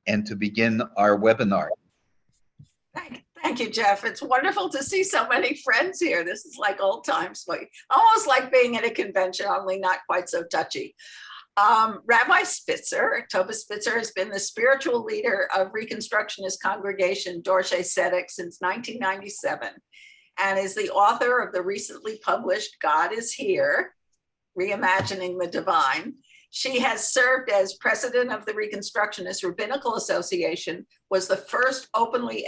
and to begin our webinar. Thank you, Jeff. It's wonderful to see so many friends here. This is like old times, almost like being at a convention, only not quite so touchy. Rabbi Spitzer, Toba Spitzer, has been the spiritual leader of Reconstructionist congregation Dorsey Tzedek since 1997 and is the author of the recently published God is Here, Reimagining the Divine. She has served as president of the Reconstructionist Rabbinical Association, was the first openly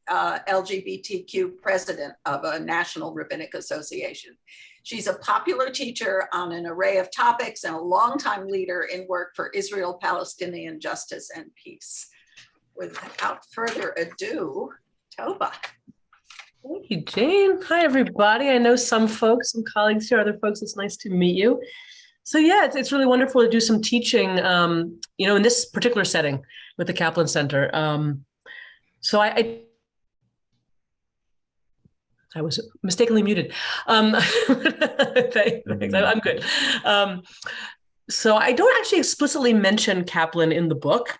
LGBTQ president of a national rabbinic association. She's a popular teacher on an array of topics and a longtime leader in work for Israel-Palestinian justice and peace. Without further ado, Toba. Thank you, Jane. Hi, everybody. I know some folks, some colleagues here, other folks. It's nice to meet you. So yeah, it's really wonderful to do some teaching, in this particular setting with the Kaplan Center. So I was mistakenly muted. Thanks, I'm good. So I don't actually explicitly mention Kaplan in the book.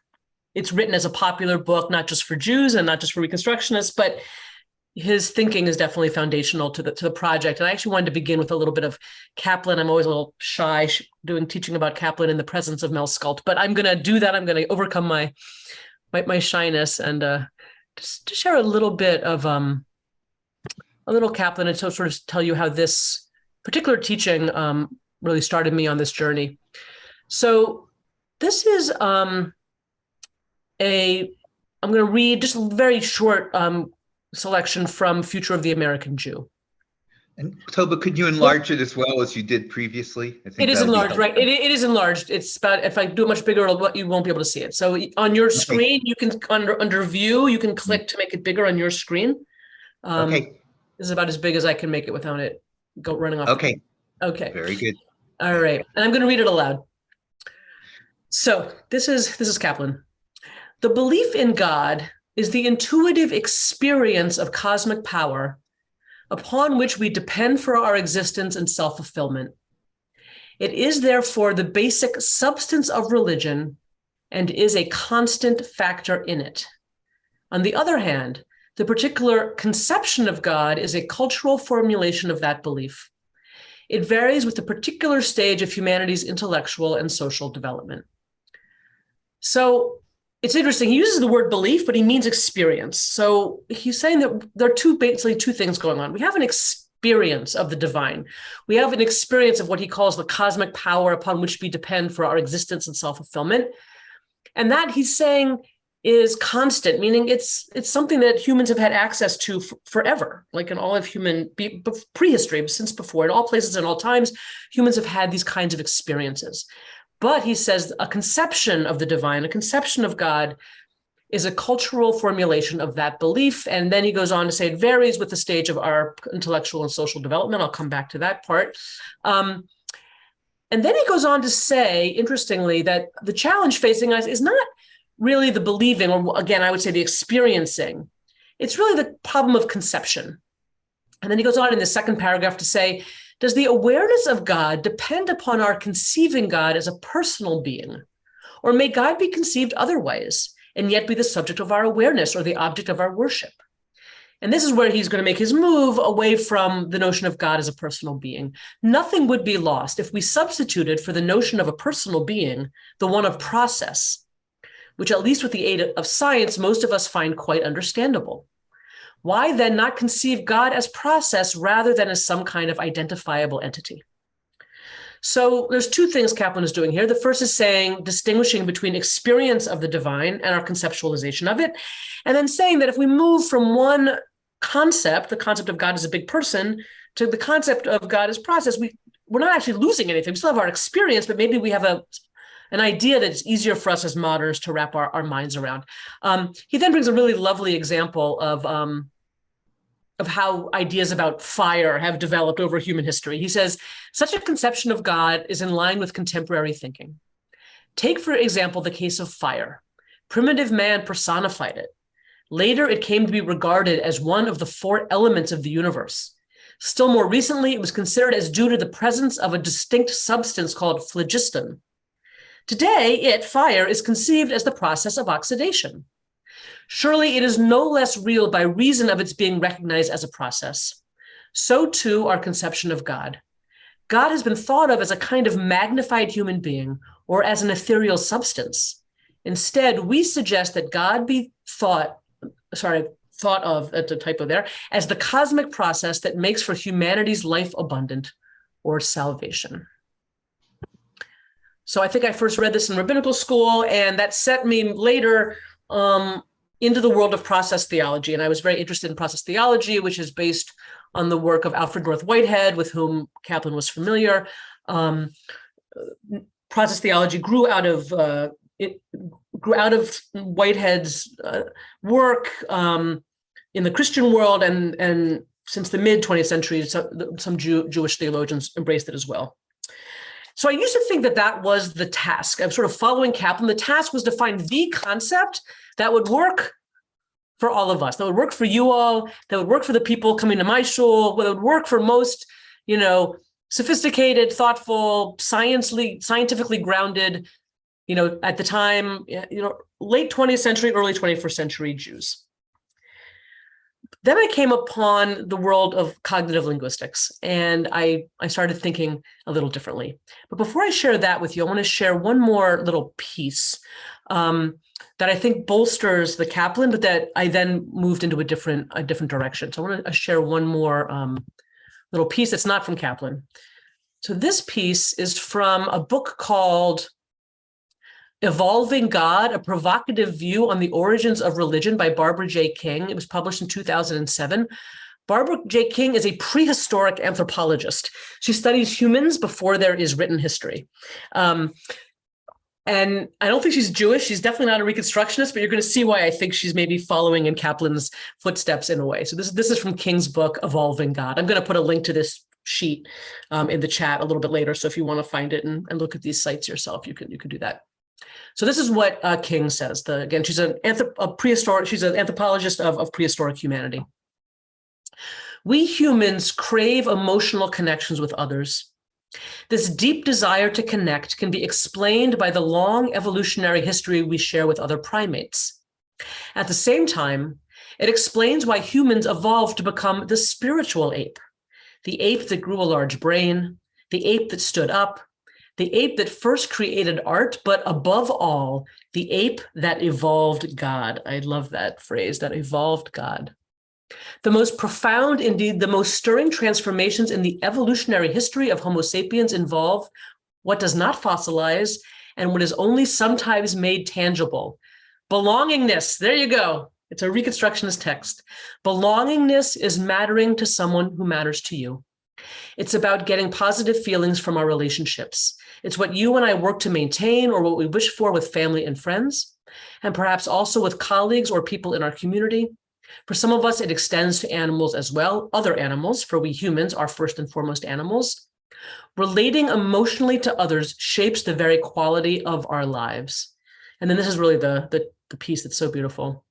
It's written as a popular book, not just for Jews and not just for Reconstructionists, but his thinking is definitely foundational to the project. And I actually wanted to begin with a little bit of Kaplan. I'm always a little shy teaching about Kaplan in the presence of Mel Scult, but I'm going to do that. I'm going to overcome my shyness and just to share a little bit of a little Kaplan and so sort of tell you how this particular teaching really started me on this journey. So this is I'm going to read just a very short selection from Future of the American Jew. And Toba, could you enlarge it as well as you did previously? I think it is enlarged, right? It is enlarged. It's about, if I do it much bigger, you won't be able to see it. So on your screen, you can, under view, you can click to make it bigger on your screen. This is about as big as I can make it without it running off. Okay. Okay. Very good. All right. And I'm going to read it aloud. So this is Kaplan. The belief in God is the intuitive experience of cosmic power upon which we depend for our existence and self-fulfillment. It is therefore the basic substance of religion and is a constant factor in it. On the other hand, the particular conception of God is a cultural formulation of that belief. It varies with the particular stage of humanity's intellectual and social development. So it's interesting. He uses the word belief, but he means experience. So he's saying that there are basically two things going on. We have an experience of the divine. We have an experience of what he calls the cosmic power upon which we depend for our existence and self-fulfillment. And that, he's saying, is constant, meaning it's something that humans have had access to forever, like in all of human prehistory, since before, in all places and all times, humans have had these kinds of experiences. But he says a conception of the divine, a conception of God, is a cultural formulation of that belief. And then he goes on to say it varies with the stage of our intellectual and social development. I'll come back to that part. And then he goes on to say, interestingly, that the challenge facing us is not really the believing, or again, I would say the experiencing. It's really the problem of conception. And then he goes on in the second paragraph to say, does the awareness of God depend upon our conceiving God as a personal being? Or may God be conceived otherwise and yet be the subject of our awareness or the object of our worship? And this is where he's going to make his move away from the notion of God as a personal being. Nothing would be lost if we substituted for the notion of a personal being the one of process, which at least with the aid of science, most of us find quite understandable. Why then not conceive God as process rather than as some kind of identifiable entity? So there's two things Kaplan is doing here. The first is distinguishing between experience of the divine and our conceptualization of it, and then saying that if we move from one concept, the concept of God as a big person, to the concept of God as process, we're not actually losing anything. We still have our experience, but maybe we have an idea that it's easier for us as moderns to wrap our minds around. He then brings a really lovely example of how ideas about fire have developed over human history. He says, such a conception of God is in line with contemporary thinking. Take, for example, the case of fire. Primitive man personified it. Later, it came to be regarded as one of the four elements of the universe. Still more recently, it was considered as due to the presence of a distinct substance called phlogiston. Today, fire, is conceived as the process of oxidation. Surely it is no less real by reason of its being recognized as a process. So too our conception of God. God has been thought of as a kind of magnified human being or as an ethereal substance. Instead, we suggest that God be thought of, that's a typo there, as the cosmic process that makes for humanity's life abundant or salvation. So I think I first read this in rabbinical school, and that set me later into the world of process theology. And I was very interested in process theology, which is based on the work of Alfred North Whitehead, with whom Kaplan was familiar. Process theology grew out of Whitehead's work in the Christian world, and since the mid 20th century, some Jewish theologians embraced it as well. So I used to think that that was the task. I'm sort of following Kaplan. The task was to find the concept that would work for all of us, that would work for you all, that would work for the people coming to my shul, that would work for most, sophisticated, thoughtful, scientifically grounded, at the time, late 20th century, early 21st century Jews. Then I came upon the world of cognitive linguistics, and I started thinking a little differently. But before I share that with you, I want to share one more little piece that I think bolsters the Kaplan, but that I then moved into a different direction. So I want to share one more little piece that's not from Kaplan. So this piece is from a book called Evolving God, a Provocative View on the Origins of Religion by Barbara J. King. It was published in 2007. Barbara J. King is a prehistoric anthropologist. She studies humans before there is written history. And I don't think she's Jewish. She's definitely not a Reconstructionist, but you're going to see why I think she's maybe following in Kaplan's footsteps in a way. So this is from King's book, Evolving God. I'm going to put a link to this sheet in the chat a little bit later. So if you want to find it and look at these sites yourself, you can do that. So this is what King says. Again, she's she's an anthropologist of prehistoric humanity. We humans crave emotional connections with others. This deep desire to connect can be explained by the long evolutionary history we share with other primates. At the same time, it explains why humans evolved to become the spiritual ape, the ape that grew a large brain, the ape that stood up, the ape that first created art, but above all, the ape that evolved God. I love that phrase, that evolved God. The most profound, indeed, the most stirring transformations in the evolutionary history of Homo sapiens involve what does not fossilize and what is only sometimes made tangible. Belongingness, there you go. It's a Reconstructionist text. Belongingness is mattering to someone who matters to you. It's about getting positive feelings from our relationships. It's what you and I work to maintain or what we wish for with family and friends, and perhaps also with colleagues or people in our community. For some of us, it extends to animals as well, other animals, for we humans are first and foremost animals. Relating emotionally to others shapes the very quality of our lives. And then this is really the piece that's so beautiful.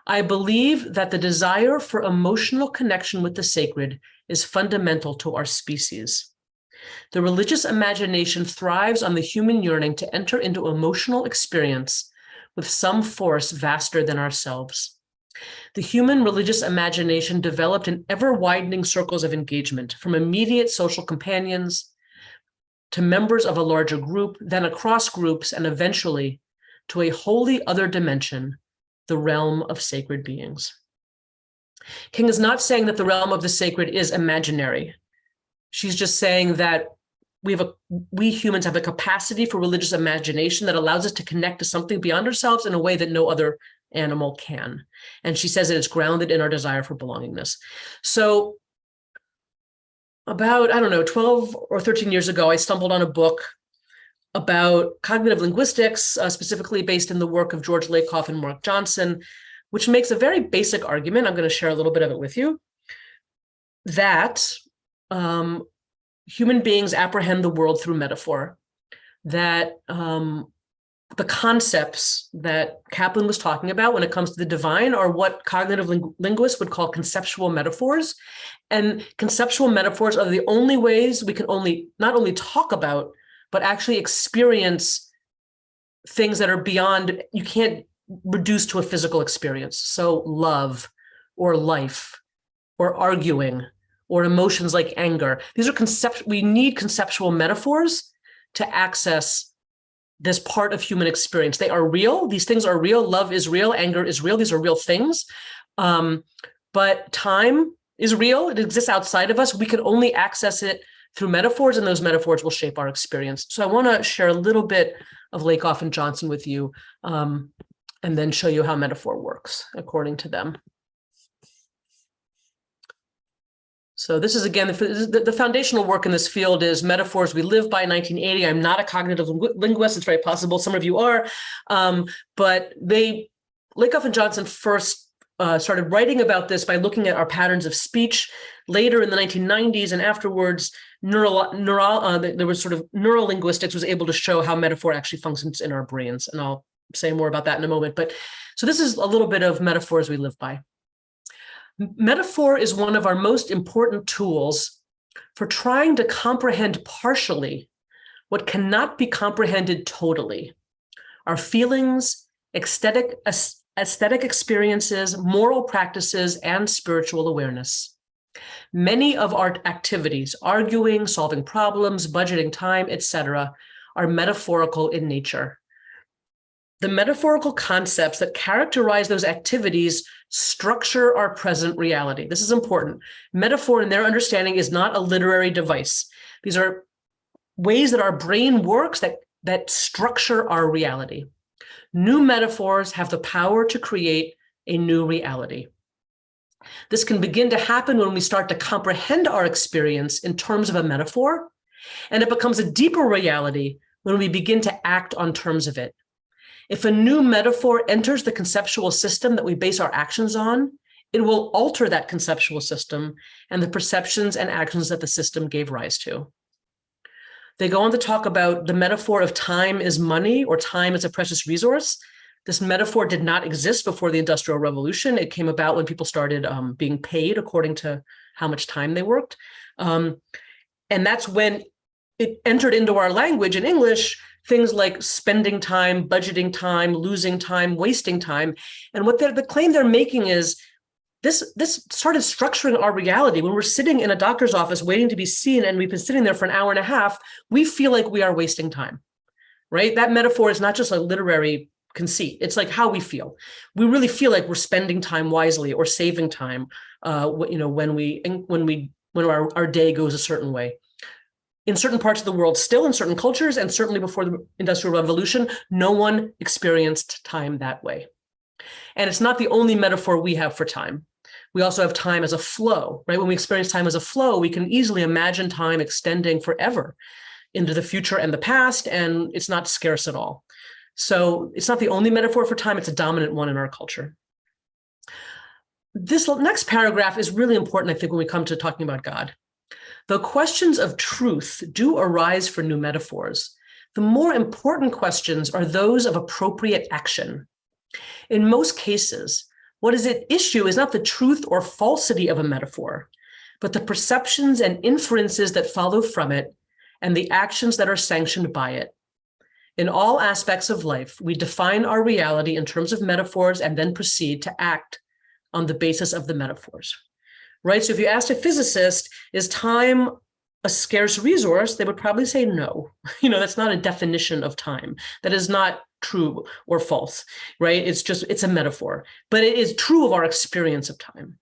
I believe that the desire for emotional connection with the sacred is fundamental to our species. The religious imagination thrives on the human yearning to enter into emotional experience with some force vaster than ourselves. The human religious imagination developed in ever-widening circles of engagement, from immediate social companions to members of a larger group, then across groups, and eventually to a wholly other dimension, the realm of sacred beings. King is not saying that the realm of the sacred is imaginary. She's just saying that we humans have a capacity for religious imagination that allows us to connect to something beyond ourselves in a way that no other animal can. And she says that it's grounded in our desire for belongingness. So about, 12 or 13 years ago, I stumbled on a book about cognitive linguistics, specifically based in the work of George Lakoff and Mark Johnson, which makes a very basic argument. I'm going to share a little bit of it with you, that human beings apprehend the world through metaphor, that the concepts that Kaplan was talking about when it comes to the divine are what cognitive linguists would call conceptual metaphors. And conceptual metaphors are the only ways we can not only talk about, but actually experience things that are beyond, you can't reduce to a physical experience. So love or life or arguing or emotions like anger. These are we need conceptual metaphors to access this part of human experience. They are real. These things are real. Love is real. Anger is real. These are real things. But time is real. It exists outside of us. We can only access it through metaphors, and those metaphors will shape our experience. So I want to share a little bit of Lakoff and Johnson with you, and then show you how metaphor works according to them. So this is, again, the foundational work in this field is Metaphors We Live By, 1980. I'm not a cognitive linguist. It's very possible some of you are. But Lakoff and Johnson first started writing about this by looking at our patterns of speech. Later in the 1990s and afterwards, there was sort of neurolinguistics was able to show how metaphor actually functions in our brains. And I'll say more about that in a moment. But so this is a little bit of Metaphors We Live By. Metaphor is one of our most important tools for trying to comprehend partially what cannot be comprehended totally. Our feelings, aesthetic experiences, moral practices, and spiritual awareness. Many of our activities, arguing, solving problems, budgeting time, etc., are metaphorical in nature. The metaphorical concepts that characterize those activities structure our present reality. This is important. Metaphor, in their understanding, is not a literary device. These are ways that our brain works that structure our reality. New metaphors have the power to create a new reality. This can begin to happen when we start to comprehend our experience in terms of a metaphor, and it becomes a deeper reality when we begin to act on terms of it. If a new metaphor enters the conceptual system that we base our actions on, it will alter that conceptual system and the perceptions and actions that the system gave rise to. They go on to talk about the metaphor of time is money, or time is a precious resource. This metaphor did not exist before the Industrial Revolution. It came about when people started being paid according to how much time they worked. And that's when it entered into our language in English, things like spending time, budgeting time, losing time, wasting time. And what the claim they're making is this started structuring our reality. When we're sitting in a doctor's office waiting to be seen, and we've been sitting there for an hour and a half, we feel like we are wasting time, right? That metaphor is not just a literary conceit. It's like how we feel. We really feel like we're spending time wisely or saving time, when our day goes a certain way. In certain parts of the world, still in certain cultures, and certainly before the Industrial Revolution, no one experienced time that way. And it's not the only metaphor we have for time. We also have time as a flow, right? When we experience time as a flow, we can easily imagine time extending forever into the future and the past, and it's not scarce at all. So it's not the only metaphor for time, it's a dominant one in our culture. This next paragraph is really important, I think, when we come to talking about God. The questions of truth do arise for new metaphors. The more important questions are those of appropriate action. In most cases, what is at issue is not the truth or falsity of a metaphor, but the perceptions and inferences that follow from it and the actions that are sanctioned by it. In all aspects of life, we define our reality in terms of metaphors and then proceed to act on the basis of the metaphors. Right? So if you asked a physicist, is time a scarce resource? They would probably say no. That's not a definition of time. That is not true or false, right? It's a metaphor, but it is true of our experience of time,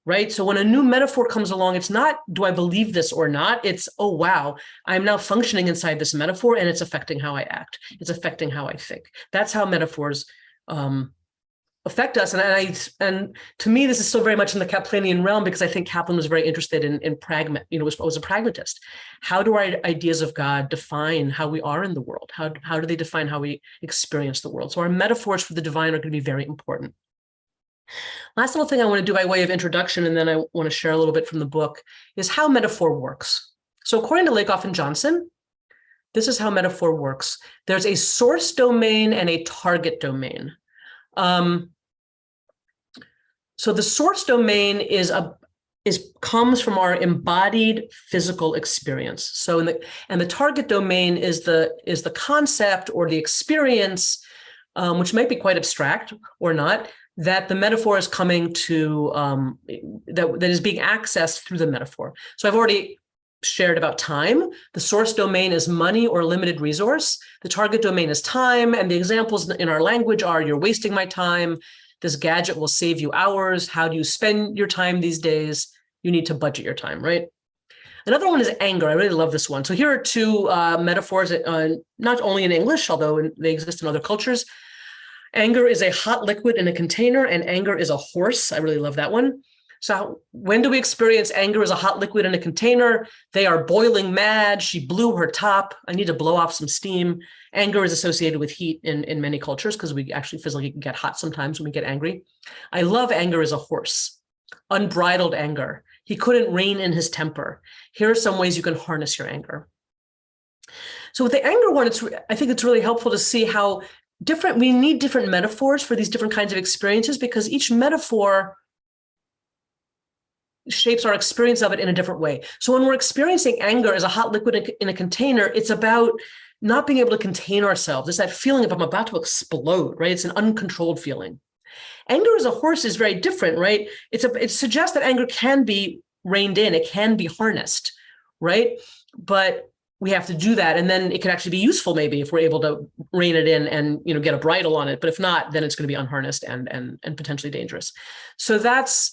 right? So when a new metaphor comes along, it's not, do I believe this or not? It's, oh, wow, I'm now functioning inside this metaphor and it's affecting how I act. It's affecting how I think. That's how metaphors affect us. And to me, this is still very much in the Kaplanian realm, because I think Kaplan was very interested in was a pragmatist. How do our ideas of God define how we are in the world? How do they define how we experience the world? So our metaphors for the divine are going to be very important. Last little thing I want to do by way of introduction, and then I want to share a little bit from the book, is how metaphor works. So according to Lakoff and Johnson, this is how metaphor works. There's a source domain and a target domain. So the source domain is comes from our embodied physical experience. So the target domain is the concept or the experience, which might be quite abstract or not, that the metaphor is coming to, that is being accessed through the metaphor. So I've already shared about time. The source domain is money or limited resource. The target domain is time. And the examples in our language are, you're wasting my time. This gadget will save you hours. How do you spend your time these days? You need to budget your time, right? Another one is anger. I really love this one. So here are two metaphors, not only in English, although they exist in other cultures. Anger is a hot liquid in a container, and anger is a horse. I really love that one. So when do we experience anger as a hot liquid in a container? They are boiling mad. She blew her top. I need to blow off some steam. Anger is associated with heat in many cultures because we actually physically get hot sometimes when we get angry. I love anger as a horse. Unbridled anger. He couldn't rein in his temper. Here are some ways you can harness your anger. So with the anger one, I think it's really helpful to see how we need different metaphors for these different kinds of experiences, because each metaphor shapes our experience of it in a different way. So when we're experiencing anger as a hot liquid in a container, it's about not being able to contain ourselves. It's that feeling of I'm about to explode, right? It's an uncontrolled feeling. Anger as a horse is very different, right? It suggests that anger can be reined in. It can be harnessed, right? But we have to do that. And then it can actually be useful maybe if we're able to rein it in and get a bridle on it. But if not, then it's going to be unharnessed and potentially dangerous. So that's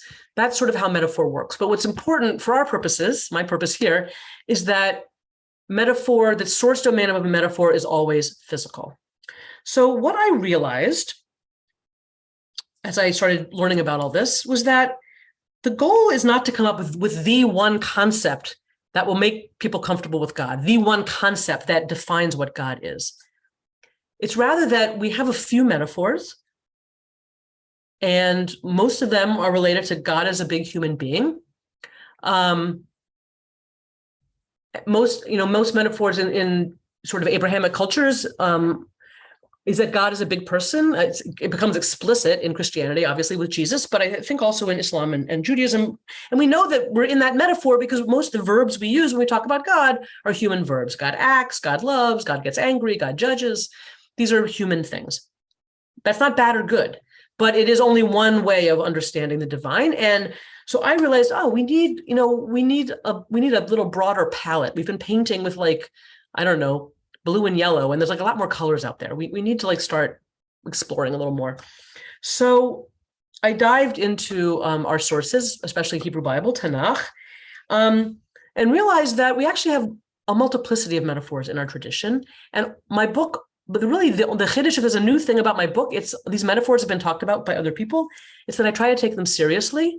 sort of how metaphor works. But what's important for our purposes, my purpose here, is that the source domain of a metaphor is always physical. So what I realized as I started learning about all this was that the goal is not to come up with the one concept that will make people comfortable with God, the one concept that defines what God is. It's rather that we have a few metaphors, and most of them are related to God as a big human being. Most metaphors in sort of Abrahamic cultures is that God is a big person. It becomes explicit in Christianity, obviously, with Jesus, but I think also in Islam and Judaism. And we know that we're in that metaphor because most of the verbs we use when we talk about God are human verbs. God acts, God loves, God gets angry, God judges. These are human things. That's not bad or good, but it is only one way of understanding the divine. And so I realized, we need a little broader palette. We've been painting with blue and yellow, and there's a lot more colors out there. We need to start exploring a little more. So I dived into our sources, especially Hebrew Bible, Tanakh, and realized that we actually have a multiplicity of metaphors in our tradition. And my book, but really the Chiddush, if there's a new thing about my book, it's these metaphors have been talked about by other people. It's that I try to take them seriously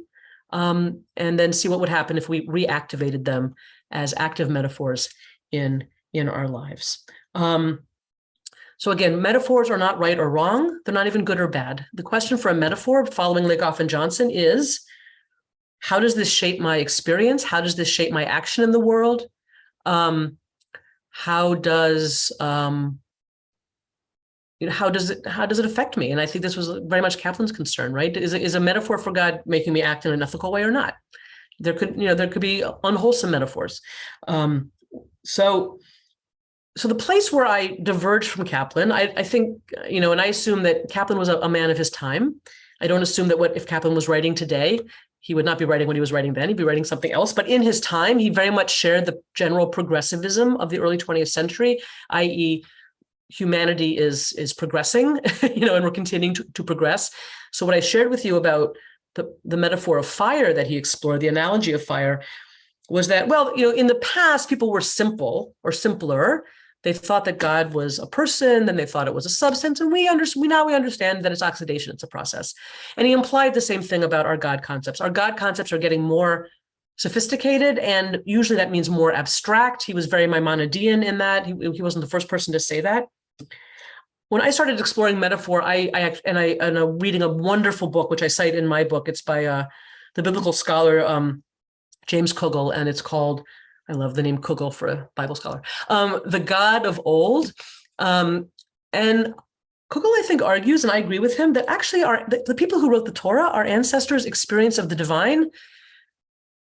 and then see what would happen if we reactivated them as active metaphors in our lives. So again, metaphors are not right or wrong. They're not even good or bad. The question for a metaphor, following Lakoff and Johnson, is how does this shape my experience? How does this shape my action in the world? How does it affect me? And I think this was very much Kaplan's concern, right? Is a metaphor for God making me act in an ethical way or not? There could be unwholesome metaphors. So the place where I diverged from Kaplan, I think, and I assume that Kaplan was a man of his time. I don't assume that if Kaplan was writing today, he would not be writing what he was writing then. He'd be writing something else. But in his time, he very much shared the general progressivism of the early 20th century, i.e., humanity is progressing, and we're continuing to progress. So what I shared with you about the metaphor of fire that he explored, the analogy of fire, was that, in the past, people were simple or simpler. They thought that God was a person, then they thought it was a substance, and we understand that it's oxidation, it's a process. And he implied the same thing about our God concepts. Our God concepts are getting more sophisticated, and usually that means more abstract. He was very Maimonidean in that. He wasn't the first person to say that. When I started exploring metaphor, I'm reading a wonderful book, which I cite in my book. It's by the biblical scholar James Kugel, and it's called, I love the name Kugel for a Bible scholar, The God of Old. And Kugel, I think, argues, and I agree with him, that actually the people who wrote the Torah, our ancestors' experience of the divine,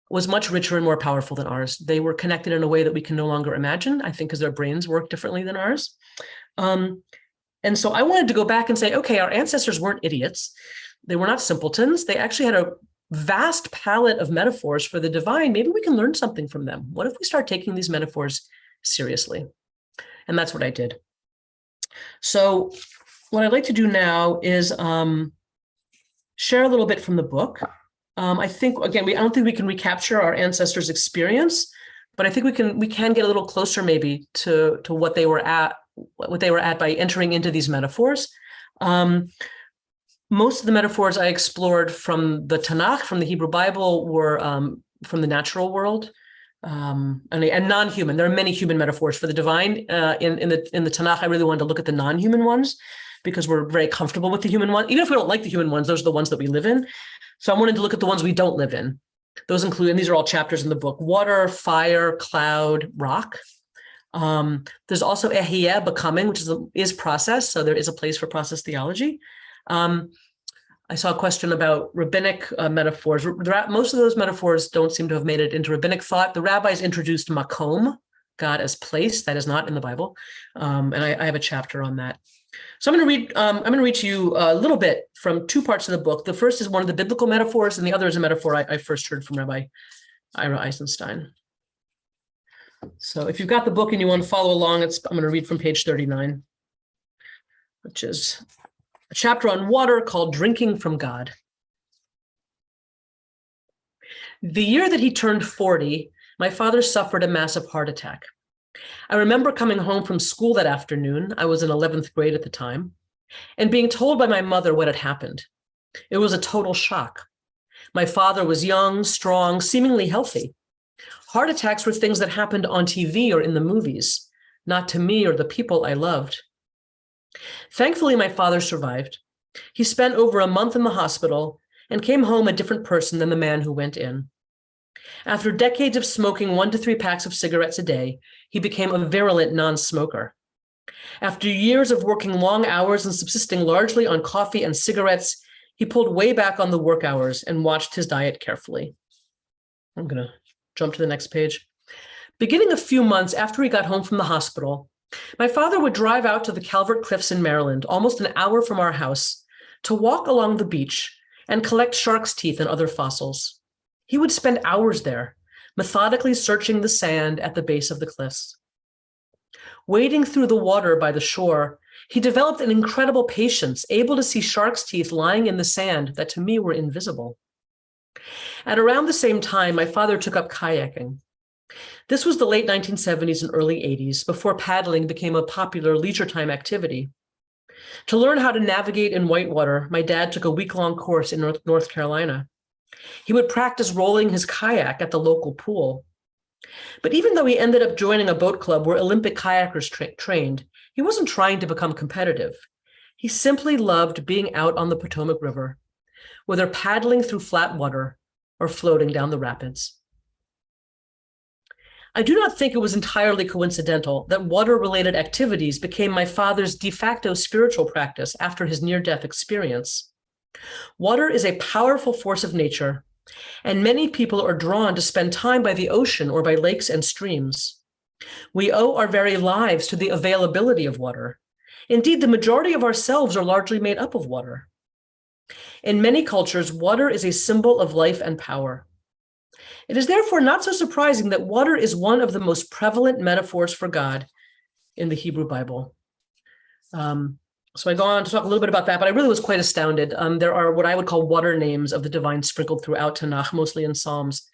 was much richer and more powerful than ours. They were connected in a way that we can no longer imagine, I think, because their brains work differently than ours. And so I wanted to go back and say, okay, our ancestors weren't idiots. They were not simpletons. They actually had a vast palette of metaphors for the divine. Maybe we can learn something from them. What if we start taking these metaphors seriously? And that's what I did. So what I'd like to do now is share a little bit from the book. I think, again, I don't think we can recapture our ancestors' experience, but I think we can get a little closer maybe to what they were at by entering into these metaphors. Most of the metaphors I explored from the Tanakh, from the Hebrew Bible, were from the natural world and non-human. There are many human metaphors for the divine. In the Tanakh, I really wanted to look at the non-human ones because we're very comfortable with the human one. Even if we don't like the human ones, those are the ones that we live in. So I wanted to look at the ones we don't live in. Those include, and these are all chapters in the book, water, fire, cloud, rock. There's also ehyeh, becoming, which is process. So there is a place for process theology. I saw a question about rabbinic metaphors. Most of those metaphors don't seem to have made it into rabbinic thought. The rabbis introduced makom, God as place. That is not in the Bible. And I have a chapter on that. So I'm going to read to you a little bit from two parts of the book. The first is one of the biblical metaphors, and the other is a metaphor I first heard from Rabbi Ira Eisenstein. So if you've got the book and you want to follow along, I'm going to read from page 39, which is a chapter on water called Drinking from God. The year that he turned 40, my father suffered a massive heart attack. I remember coming home from school that afternoon, I was in 11th grade at the time, and being told by my mother what had happened. It was a total shock. My father was young, strong, seemingly healthy. Heart attacks were things that happened on TV or in the movies, not to me or the people I loved. Thankfully, my father survived. He spent over a month in the hospital and came home a different person than the man who went in. After decades of smoking 1 to 3 packs of cigarettes a day, he became a virulent non-smoker. After years of working long hours and subsisting largely on coffee and cigarettes, he pulled way back on the work hours and watched his diet carefully. I'm going to jump to the next page. Beginning a few months after he got home from the hospital, my father would drive out to the Calvert Cliffs in Maryland, almost an hour from our house, to walk along the beach and collect shark's teeth and other fossils. He would spend hours there, methodically searching the sand at the base of the cliffs. Wading through the water by the shore, he developed an incredible patience, able to see shark's teeth lying in the sand that to me were invisible. At around the same time, my father took up kayaking. This was the late 1970s and early 80s, before paddling became a popular leisure time activity. To learn how to navigate in whitewater, my dad took a week-long course in North Carolina. He would practice rolling his kayak at the local pool. But even though he ended up joining a boat club where Olympic kayakers trained, he wasn't trying to become competitive. He simply loved being out on the Potomac River, whether paddling through flat water or floating down the rapids. I do not think it was entirely coincidental that water-related activities became my father's de facto spiritual practice after his near-death experience. Water is a powerful force of nature, and many people are drawn to spend time by the ocean or by lakes and streams. We owe our very lives to the availability of water. Indeed, the majority of ourselves are largely made up of water. In many cultures, water is a symbol of life and power. It is therefore not so surprising that water is one of the most prevalent metaphors for God in the Hebrew Bible. So I go on to talk a little bit about that, but I really was quite astounded. There are what I would call water names of the divine sprinkled throughout Tanakh, mostly in Psalms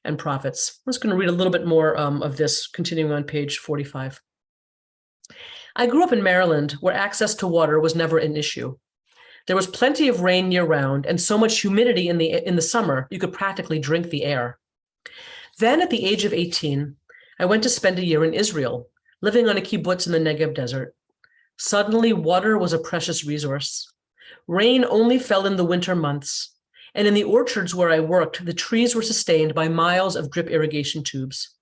and prophets. I'm just going to read a little bit more of this, continuing on page 45. I grew up in Maryland, where access to water was never an issue. There was plenty of rain year-round and so much humidity in the summer, you could practically drink the air. Then at the age of 18, I went to spend a year in Israel, living on a kibbutz in the Negev desert. Suddenly, water was a precious resource. Rain only fell in the winter months, and in the orchards where I worked, the trees were sustained by miles of drip irrigation tubes.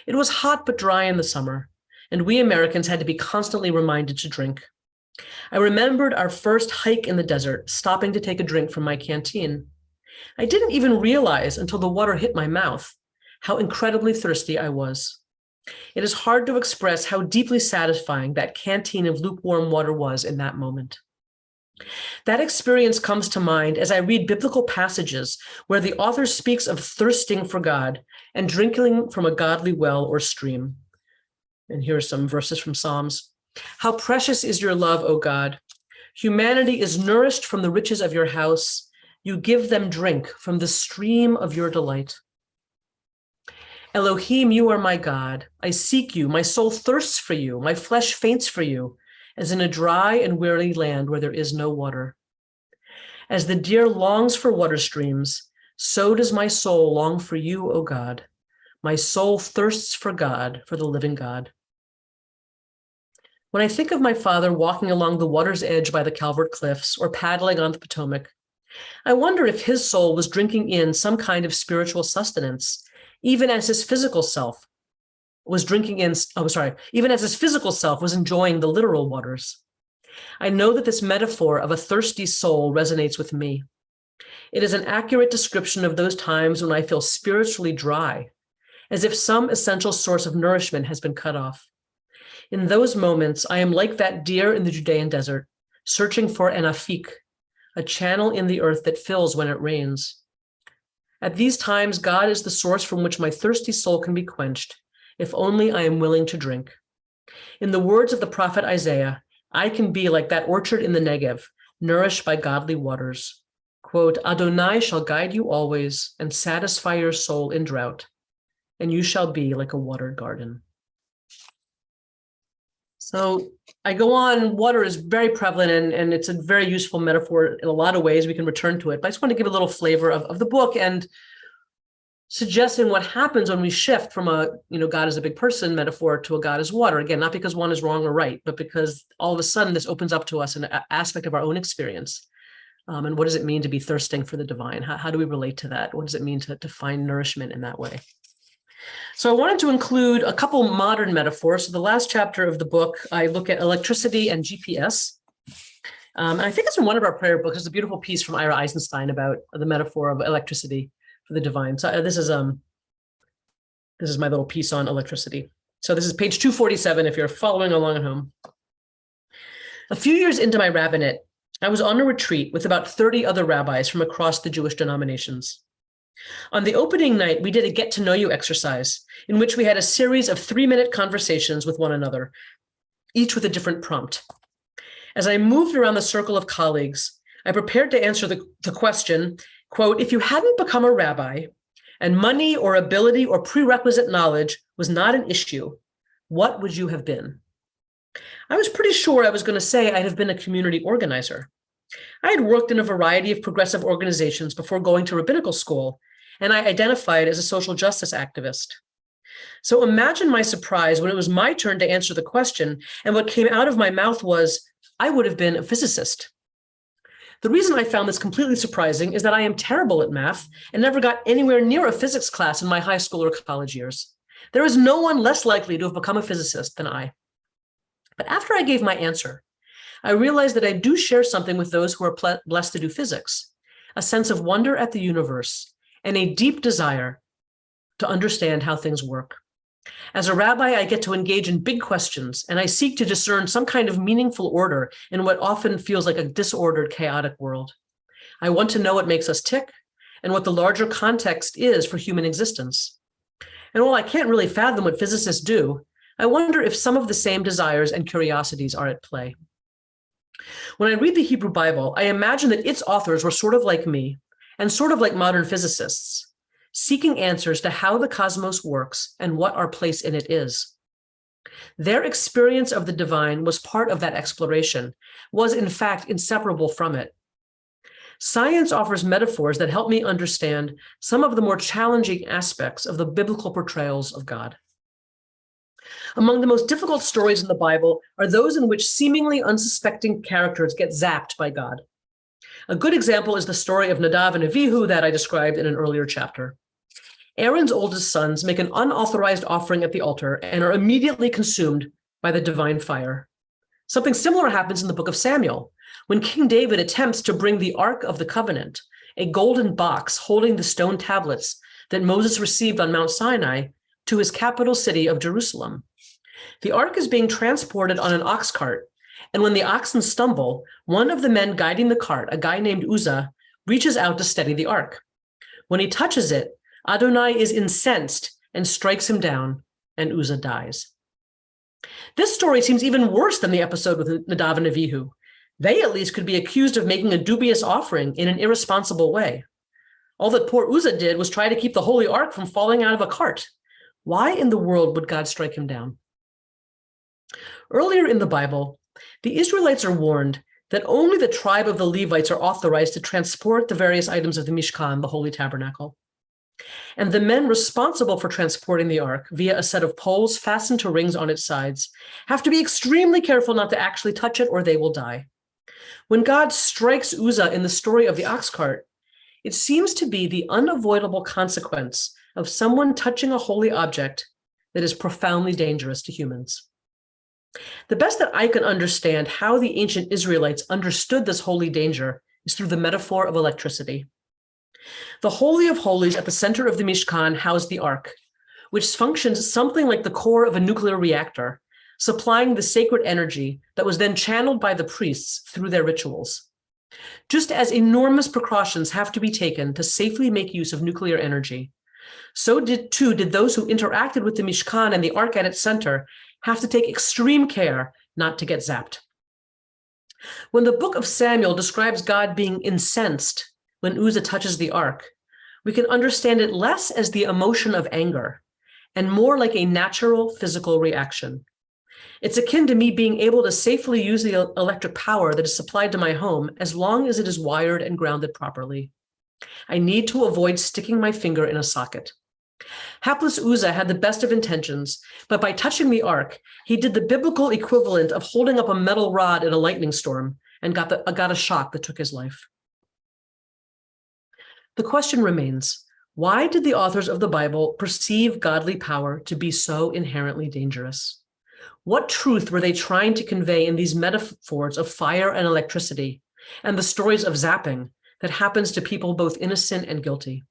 It was hot but dry in the summer, and we Americans had to be constantly reminded to drink. I remembered our first hike in the desert, stopping to take a drink from my canteen. I didn't even realize until the water hit my mouth how incredibly thirsty I was. It is hard to express how deeply satisfying that canteen of lukewarm water was in that moment. That experience comes to mind as I read biblical passages where the author speaks of thirsting for God and drinking from a godly well or stream. And here are some verses from Psalms. How precious is your love, O God! Humanity is nourished from the riches of your house. You give them drink from the stream of your delight. Elohim, you are my God. I seek you. My soul thirsts for you. My flesh faints for you, as in a dry and weary land where there is no water. As the deer longs for water streams, so does my soul long for you, O God. My soul thirsts for God, for the living God. When I think of my father walking along the water's edge by the Calvert Cliffs or paddling on the Potomac, I wonder if his soul was drinking in some kind of spiritual sustenance, even as his physical self was even as his physical self was enjoying the literal waters. I know that this metaphor of a thirsty soul resonates with me. It is an accurate description of those times when I feel spiritually dry, as if some essential source of nourishment has been cut off. In those moments, I am like that deer in the Judean desert, searching for an afik, a channel in the earth that fills when it rains. At these times, God is the source from which my thirsty soul can be quenched, if only I am willing to drink. In the words of the prophet Isaiah, I can be like that orchard in the Negev, nourished by godly waters. Quote, Adonai shall guide you always and satisfy your soul in drought, and you shall be like a watered garden. So I go on, water is very prevalent and it's a very useful metaphor in a lot of ways. We can return to it, but I just want to give a little flavor of the book and suggesting what happens when we shift from a, God is a big person metaphor to a God is water. Again, not because one is wrong or right, but because all of a sudden this opens up to us an aspect of our own experience. And what does it mean to be thirsting for the divine? How do we relate to that? What does it mean to find nourishment in that way? So I wanted to include a couple modern metaphors. So the last chapter of the book, I look at electricity and GPS. And I think it's in one of our prayer books. There's a beautiful piece from Ira Eisenstein about the metaphor of electricity for the divine. So this is my little piece on electricity. So this is page 247 if you're following along at home. A few years into my rabbinate, I was on a retreat with about 30 other rabbis from across the Jewish denominations. On the opening night, we did a get-to-know-you exercise in which we had a series of 3-minute conversations with one another, each with a different prompt. As I moved around the circle of colleagues, I prepared to answer the question, quote, if you hadn't become a rabbi and money or ability or prerequisite knowledge was not an issue, what would you have been? I was pretty sure I was going to say I'd have been a community organizer. I had worked in a variety of progressive organizations before going to rabbinical school, and I identified as a social justice activist. So imagine my surprise when it was my turn to answer the question, and what came out of my mouth was, I would have been a physicist. The reason I found this completely surprising is that I am terrible at math and never got anywhere near a physics class in my high school or college years. There is no one less likely to have become a physicist than I. But after I gave my answer, I realized that I do share something with those who are blessed to do physics, a sense of wonder at the universe and a deep desire to understand how things work. As a rabbi, I get to engage in big questions, and I seek to discern some kind of meaningful order in what often feels like a disordered, chaotic world. I want to know what makes us tick and what the larger context is for human existence. And while I can't really fathom what physicists do, I wonder if some of the same desires and curiosities are at play. When I read the Hebrew Bible, I imagine that its authors were sort of like me and sort of like modern physicists, seeking answers to how the cosmos works and what our place in it is. Their experience of the divine was part of that exploration, was in fact inseparable from it. Science offers metaphors that help me understand some of the more challenging aspects of the biblical portrayals of God. Among the most difficult stories in the Bible are those in which seemingly unsuspecting characters get zapped by God. A good example is the story of Nadav and Avihu that I described in an earlier chapter. Aaron's oldest sons make an unauthorized offering at the altar and are immediately consumed by the divine fire. Something similar happens in the book of Samuel, when King David attempts to bring the Ark of the Covenant, a golden box holding the stone tablets that Moses received on Mount Sinai to his capital city of Jerusalem. The ark is being transported on an ox cart, and when the oxen stumble, one of the men guiding the cart, a guy named Uzzah, reaches out to steady the ark. When he touches it, Adonai is incensed and strikes him down, and Uzzah dies. This story seems even worse than the episode with Nadav and Avihu. They at least could be accused of making a dubious offering in an irresponsible way. All that poor Uzzah did was try to keep the holy ark from falling out of a cart. Why in the world would God strike him down? Earlier in the Bible, the Israelites are warned that only the tribe of the Levites are authorized to transport the various items of the Mishkan, the holy tabernacle. And the men responsible for transporting the ark via a set of poles fastened to rings on its sides have to be extremely careful not to actually touch it or they will die. When God strikes Uzzah in the story of the ox cart, it seems to be the unavoidable consequence of someone touching a holy object that is profoundly dangerous to humans. The best that I can understand how the ancient Israelites understood this holy danger is through the metaphor of electricity. The Holy of Holies at the center of the Mishkan housed the ark, which functions something like the core of a nuclear reactor, supplying the sacred energy that was then channeled by the priests through their rituals. Just as enormous precautions have to be taken to safely make use of nuclear energy, so did those who interacted with the Mishkan and the ark at its center have to take extreme care not to get zapped. When the book of Samuel describes God being incensed when Uzzah touches the ark, we can understand it less as the emotion of anger and more like a natural physical reaction. It's akin to me being able to safely use the electric power that is supplied to my home as long as it is wired and grounded properly. I need to avoid sticking my finger in a socket. Hapless Uzzah had the best of intentions, but by touching the ark, he did the biblical equivalent of holding up a metal rod in a lightning storm and got a shock that took his life. The question remains, why did the authors of the Bible perceive godly power to be so inherently dangerous? What truth were they trying to convey in these metaphors of fire and electricity and the stories of zapping that happens to people both innocent and guilty?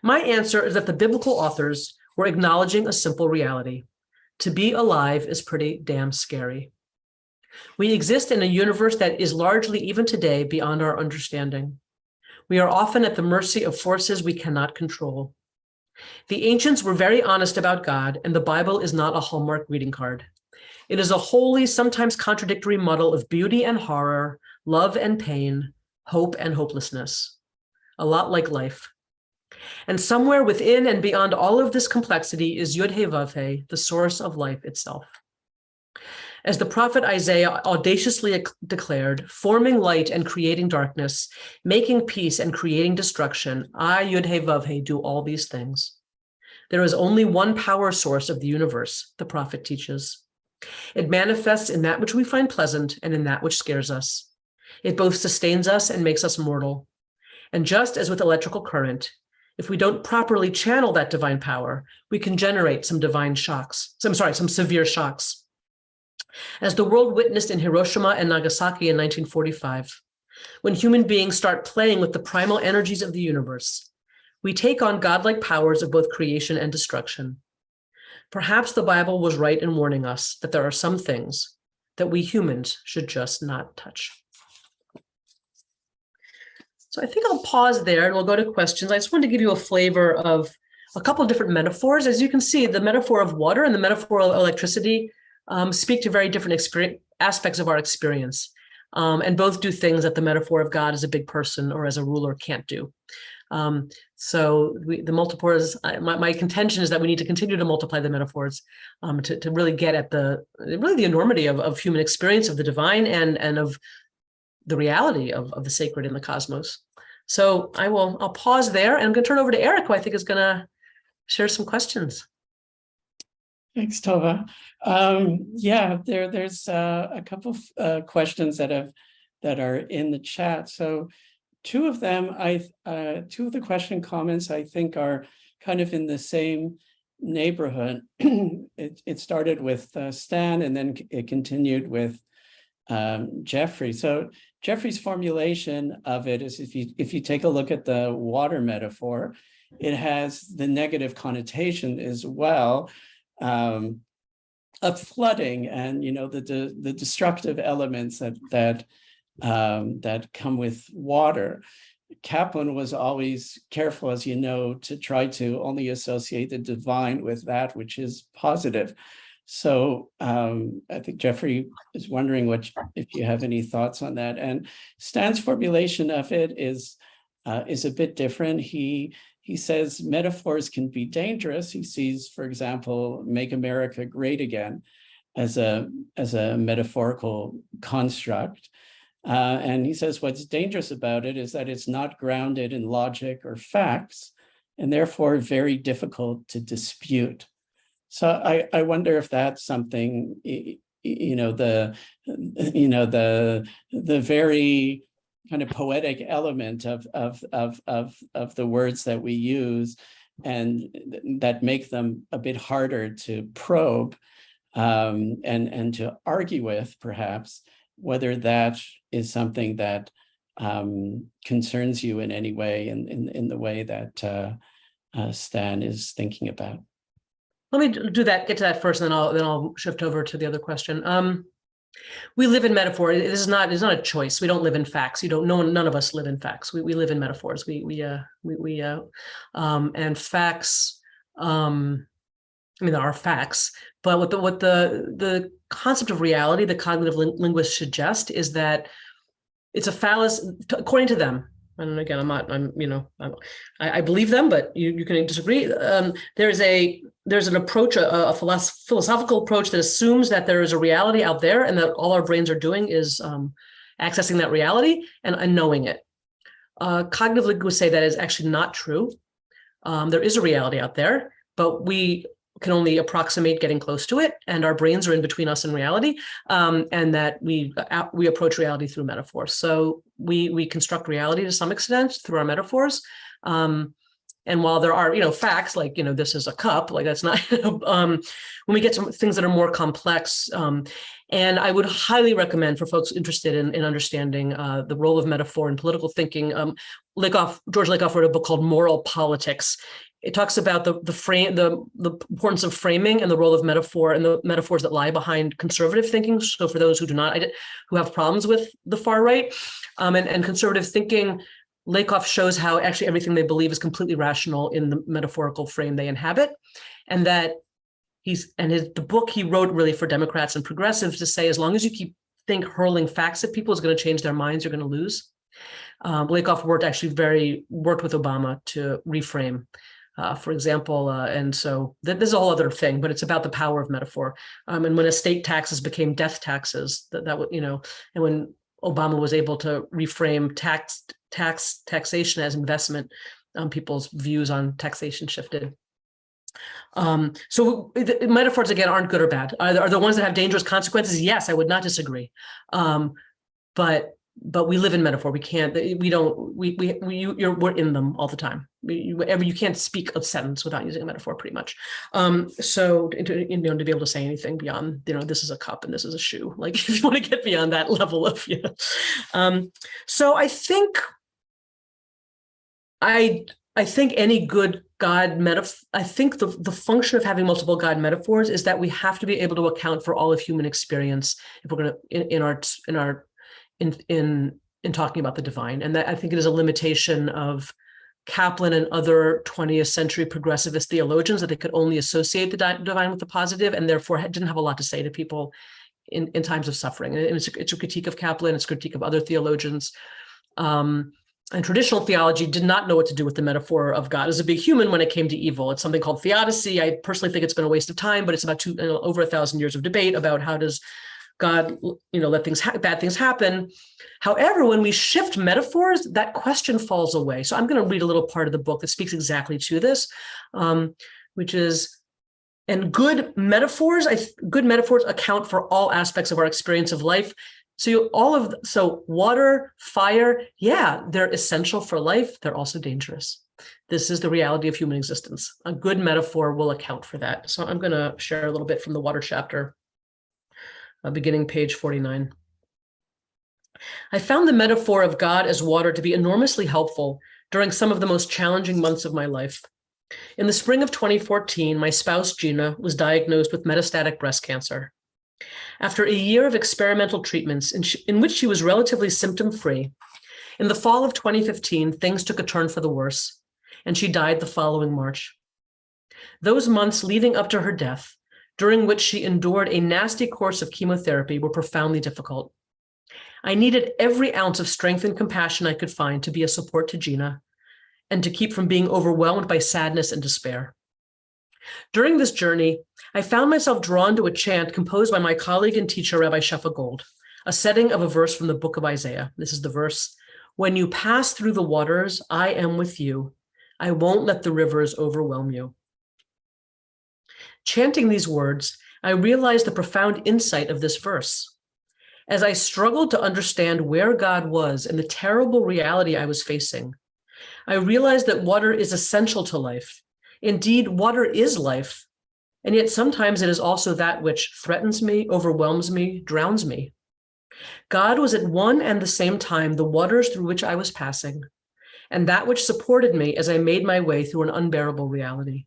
My answer is that the biblical authors were acknowledging a simple reality. To be alive is pretty damn scary. We exist in a universe that is largely, even today, beyond our understanding. We are often at the mercy of forces we cannot control. The ancients were very honest about God, and the Bible is not a Hallmark greeting card. It is a holy, sometimes contradictory muddle of beauty and horror, love and pain, hope and hopelessness. A lot like life. And somewhere within and beyond all of this complexity is Yud-He Vav-He, the source of life itself. As the prophet Isaiah audaciously declared, forming light and creating darkness, making peace and creating destruction, I, Yud-He Vav-He, do all these things. There is only one power source of the universe, the prophet teaches. It manifests in that which we find pleasant and in that which scares us. It both sustains us and makes us mortal. And just as with electrical current, if we don't properly channel that divine power, we can generate some severe shocks. As the world witnessed in Hiroshima and Nagasaki in 1945, when human beings start playing with the primal energies of the universe, we take on godlike powers of both creation and destruction. Perhaps the Bible was right in warning us that there are some things that we humans should just not touch. So I think I'll pause there and we'll go to questions. I just wanted to give you a flavor of a couple of different metaphors. As you can see, the metaphor of water and the metaphor of electricity speak to very different aspects of our experience, and both do things that the metaphor of God as a big person or as a ruler can't do. The multipliers, my contention is that we need to continue to multiply the metaphors to really get at the enormity of human experience of the divine and of the reality of the sacred in the cosmos. So I'll pause there and I'm going to turn over to Eric, who I think is going to share some questions. Thanks, Tova. There's a couple of questions that are in the chat. So two of the question comments I think are kind of in the same neighborhood. It started with Stan and then it continued with Jeffrey. So Jeffrey's formulation of it is if you take a look at the water metaphor, it has the negative connotation as well of flooding and the destructive elements that come with water. Kaplan was always careful, as you know, to try to only associate the divine with that which is positive. So I think Jeffrey is wondering if you have any thoughts on that. And Stan's formulation of it is a bit different. He says metaphors can be dangerous. He sees, for example, "Make America Great Again" as a metaphorical construct. And he says what's dangerous about it is that it's not grounded in logic or facts, and therefore very difficult to dispute. So I wonder if that's something, the very kind of poetic element of the words that we use, and that make them a bit harder to probe and to argue with, perhaps, whether that is something that concerns you in any way, in the way that Stan is thinking about. Let me get to that first, and then I'll shift over to the other question. We live in metaphor. It's not a choice. We don't live in facts. None of us live in facts. We live in metaphors. And facts. There are facts, but what the concept of reality, the cognitive linguists suggest, is that it's a fallacy, according to them. And again, I believe them, but you can disagree. There's an approach, a philosophical approach that assumes that there is a reality out there, and that all our brains are doing is accessing that reality and knowing it. Cognitive linguists say that is actually not true. There is a reality out there, but we can only approximate getting close to it, and our brains are in between us and reality, and that we approach reality through metaphors. So we construct reality to some extent through our metaphors. And while there are, facts like, this is a cup, like that's not, when we get to things that are more complex, and I would highly recommend for folks interested in understanding the role of metaphor in political thinking. George Lakoff wrote a book called Moral Politics. It talks about the importance of framing and the role of metaphor and the metaphors that lie behind conservative thinking. So for those who have problems with the far right and conservative thinking, Lakoff shows how actually everything they believe is completely rational in the metaphorical frame they inhabit, and that the book he wrote really for Democrats and progressives to say, as long as you keep hurling facts at people is going to change their minds, you're going to lose. Lakoff worked with Obama to reframe, for example, and so this is a whole other thing, but it's about the power of metaphor. And when estate taxes became death taxes, and when Obama was able to reframe taxation as investment, people's views on taxation shifted. So the metaphors, again, aren't good or bad. Are the ones that have dangerous consequences? Yes, I would not disagree. But we live in metaphor. We can't. We're in them all the time. You can't speak a sentence without using a metaphor, pretty much. So to be able to say anything beyond, this is a cup and this is a shoe. Like if you want to get beyond that level of, So I think any good God metaphor. I think the function of having multiple God metaphors is that we have to be able to account for all of human experience if we're going to in talking about the divine. And that I think it is a limitation of Kaplan and other 20th century progressivist theologians that they could only associate the divine with the positive, and therefore didn't have a lot to say to people in times of suffering. And it's a critique of Kaplan, it's a critique of other theologians. And traditional theology did not know what to do with the metaphor of God as a big human when it came to evil. It's something called theodicy. I personally think it's been a waste of time, but it's about over 1,000 years of debate about how does God, let bad things happen. However, when we shift metaphors, that question falls away. So I'm going to read a little part of the book that speaks exactly to this, which is, and good metaphors account for all aspects of our experience of life. So water, fire, they're essential for life. They're also dangerous. This is the reality of human existence. A good metaphor will account for that. So I'm going to share a little bit from the water chapter, beginning page 49. I found the metaphor of God as water to be enormously helpful during some of the most challenging months of my life. In the spring of 2014, my spouse, Gina, was diagnosed with metastatic breast cancer. After a year of experimental treatments in which she was relatively symptom-free, in the fall of 2015, things took a turn for the worse, and she died the following March. Those months leading up to her death, during which she endured a nasty course of chemotherapy, were profoundly difficult. I needed every ounce of strength and compassion I could find to be a support to Gina and to keep from being overwhelmed by sadness and despair. During this journey, I found myself drawn to a chant composed by my colleague and teacher, Rabbi Sheffa Gold, a setting of a verse from the book of Isaiah. This is the verse, "When you pass through the waters, I am with you. I won't let the rivers overwhelm you." Chanting these words, I realized the profound insight of this verse. As I struggled to understand where God was and the terrible reality I was facing, I realized that water is essential to life. Indeed, water is life, and yet sometimes it is also that which threatens me, overwhelms me, drowns me. God was at one and the same time the waters through which I was passing, and that which supported me as I made my way through an unbearable reality.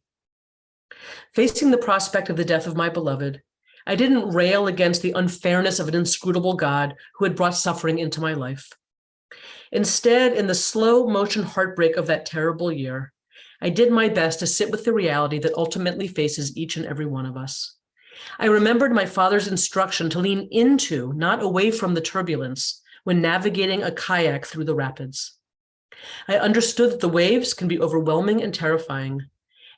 Facing the prospect of the death of my beloved, I didn't rail against the unfairness of an inscrutable God who had brought suffering into my life. Instead, in the slow motion heartbreak of that terrible year, I did my best to sit with the reality that ultimately faces each and every one of us. I remembered my father's instruction to lean into, not away from, the turbulence when navigating a kayak through the rapids. I understood that the waves can be overwhelming and terrifying,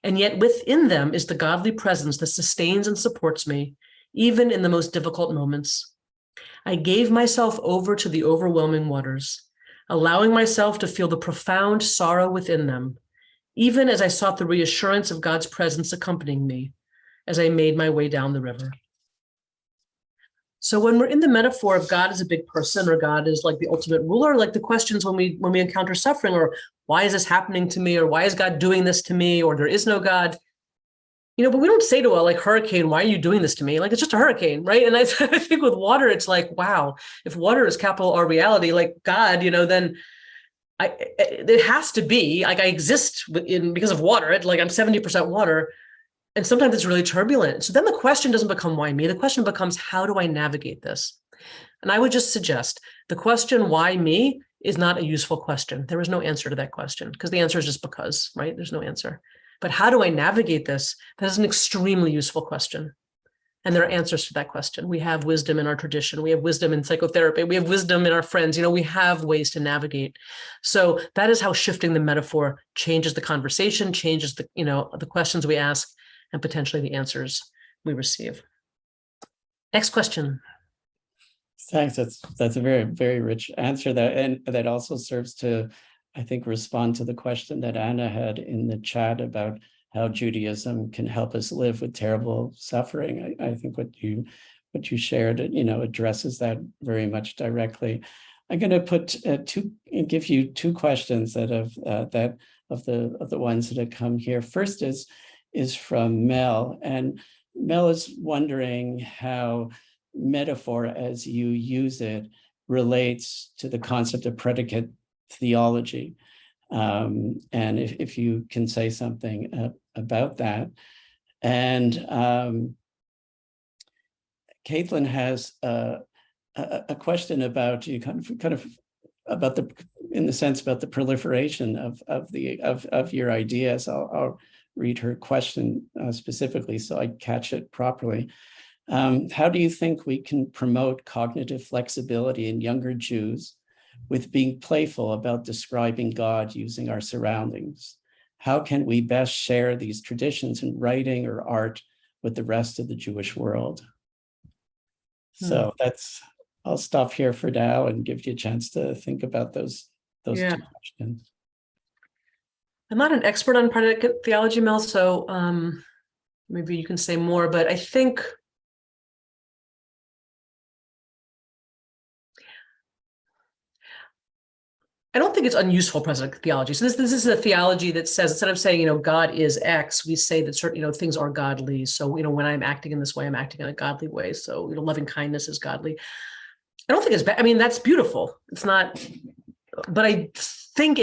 and yet within them is the godly presence that sustains and supports me, even in the most difficult moments. I gave myself over to the overwhelming waters, allowing myself to feel the profound sorrow within them, even as I sought the reassurance of God's presence accompanying me as I made my way down the river. So when we're in the metaphor of God as a big person, or God is like the ultimate ruler, like the questions when we encounter suffering, or why is this happening to me, or why is God doing this to me, or there is no God, but we don't say to a hurricane, why are you doing this to me? Like, it's just a hurricane, right? And I think with water, it's like, wow, if water is capital R reality, like God, then it has to be, like, I exist because of water. I'm 70% water. And sometimes it's really turbulent. So then the question doesn't become why me? The question becomes, how do I navigate this? And I would just suggest the question, why me, is not a useful question. There is no answer to that question, because the answer is just because, right? There's no answer. But how do I navigate this? That is an extremely useful question. And there are answers to that question. We have wisdom in our tradition. We have wisdom in psychotherapy. We have wisdom in our friends. We have ways to navigate. So that is how shifting the metaphor changes the conversation, changes the questions we ask, and potentially the answers we receive. Next question. Thanks. That's a very, very rich answer there. And that also serves to, I think, respond to the question that Anna had in the chat about how Judaism can help us live with terrible suffering. I think what you shared, addresses that very much directly. I'm going to give you two questions of the ones that have come here. First is from Mel, and Mel is wondering how metaphor, as you use it, relates to the concept of predicate theology. And if you can say something about that. And Caitlin has a question about you, kind of about the proliferation of your ideas. I'll read her question specifically so I catch it properly. How do you think we can promote cognitive flexibility in younger Jews with being playful about describing God using our surroundings? How can we best share these traditions in writing or art with the rest of the Jewish world? So I'll stop here for now and give you a chance to think about those two questions. I'm not an expert on predicate theology, Mel, so maybe you can say more, but I think I don't think it's unuseful predicate theology. So this is a theology that says, instead of saying, God is X, we say that certain, things are godly. So, when I'm acting in this way, I'm acting in a godly way. So, loving kindness is godly. I don't think it's bad. I mean, that's beautiful. It's not, but I think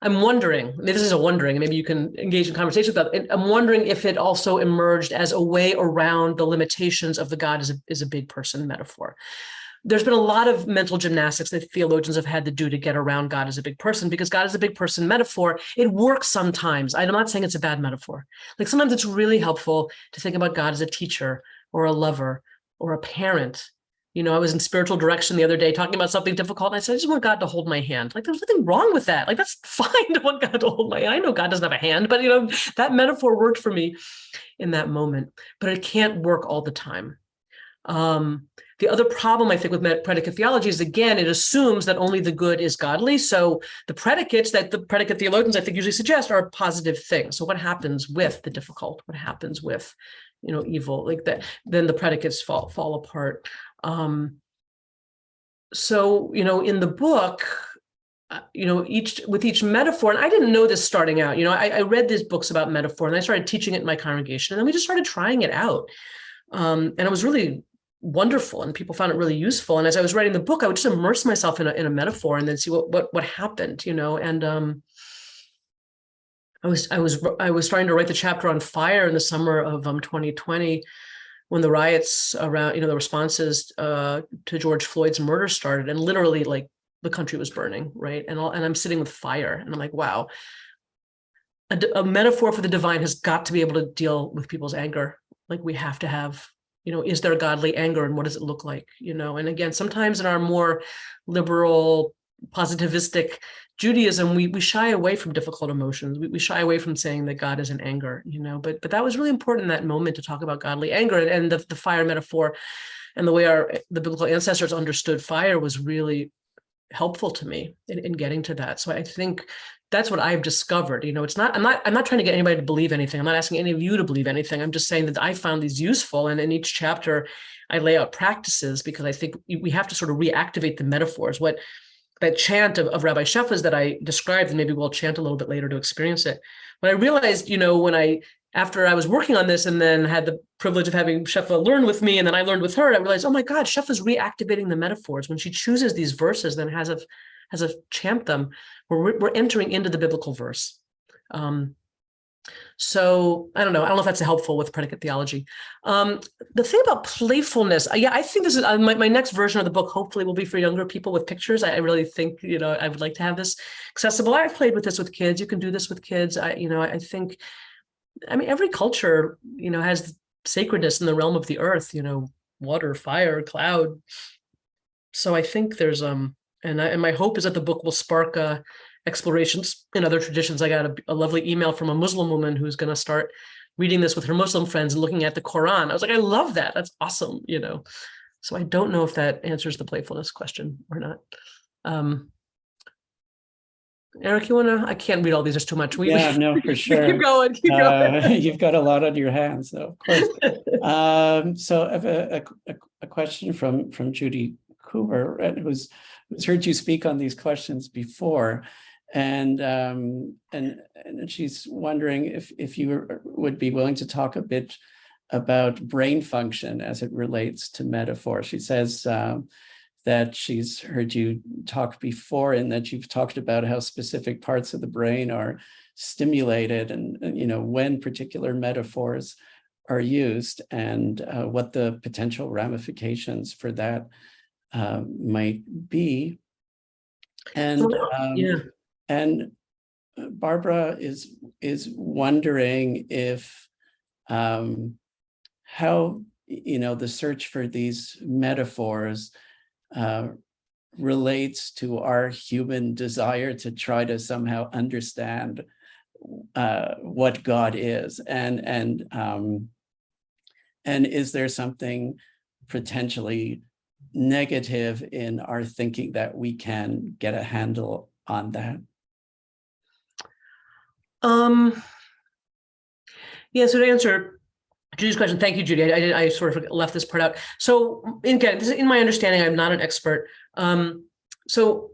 I'm wondering, maybe this is a wondering, maybe you can engage in conversation about it. I'm wondering if it also emerged as a way around the limitations of the God is a big person metaphor. There's been a lot of mental gymnastics that theologians have had to do to get around God as a big person, because God is a big person metaphor. It works sometimes. I'm not saying it's a bad metaphor. Like sometimes it's really helpful to think about God as a teacher or a lover or a parent. You know, I was in spiritual direction the other day talking about something difficult, and I said, I just want God to hold my hand. Like, there's nothing wrong with that. Like, that's fine to want God to hold my hand. I know God doesn't have a hand, but, you know, that metaphor worked for me in that moment. But it can't work all the time. The other problem, I think, with predicate theology is, again, it assumes that only the good is godly. So the predicates that the predicate theologians, I think, usually suggest are positive things. So what happens with the difficult? What happens with, you know, evil? Like that, then the predicates fall apart. So, you know, in the book, you know, each metaphor, and I didn't know this starting out, you know, I read these books about metaphor and I started teaching it in my congregation, and then we just started trying it out. And it was really wonderful, and people found it really useful. And as I was writing the book, I would just immerse myself in a metaphor and then see what happened, you know. And I was trying to write the chapter on fire in the summer of 2020, when the riots around, you know, the responses to George Floyd's murder started, and literally, like, the country was burning, right? And I'm sitting with fire, and I'm like, wow, a metaphor for the divine has got to be able to deal with people's anger. Like, we have to have, you know, is there godly anger, and what does it look like, you know? And again, sometimes in our more liberal, positivistic Judaism, we shy away from difficult emotions. We shy away from saying that God is in anger, you know, but that was really important in that moment to talk about godly anger, and the fire metaphor and the way the biblical ancestors understood fire was really helpful to me in getting to that. So I think that's what I've discovered. You know, I'm not trying to get anybody to believe anything. I'm not asking any of you to believe anything. I'm just saying that I found these useful. And in each chapter, I lay out practices, because I think we have to sort of reactivate the metaphors. What that chant of Rabbi Sheffa's that I described, and maybe we'll chant a little bit later to experience it. When I realized, you know, after I was working on this and then had the privilege of having Sheffa learn with me, and then I learned with her, I realized, oh my God, Sheffa's reactivating the metaphors. When she chooses these verses, then has a chant them, we're entering into the biblical verse. So I don't know if that's helpful with predicate theology. The thing about playfulness, I think this is my next version of the book, hopefully will be for younger people with pictures. I really think, you know, I would like to have this accessible. I've played with this with kids. You can do this with kids. I think, I mean, every culture, you know, has sacredness in the realm of the earth, you know, water, fire, cloud. So I think there's, and my hope is that the book will spark explorations in other traditions. I got a lovely email from a Muslim woman who's going to start reading this with her Muslim friends and looking at the Quran. I was like, I love that. That's awesome, you know. So I don't know if that answers the playfulness question or not. Eric, you want to? I can't read all these. There's too much. No, for sure. Keep going. You've got a lot on your hands, though, of course. So I have a question from Judy Cooper, who's heard you speak on these questions before, and she's wondering if you would be willing to talk a bit about brain function as it relates to metaphor. She says that she's heard you talk before, and that you've talked about how specific parts of the brain are stimulated, and you know, when particular metaphors are used, and what the potential ramifications for that might be. And and Barbara is wondering if how, you know, the search for these metaphors relates to our human desire to try to somehow understand what God is, and is there something potentially negative in our thinking that we can get a handle on that? Yeah, so to answer Judy's question, thank you, Judy. I sort of left this part out. So again, this is in my understanding, I'm not an expert. So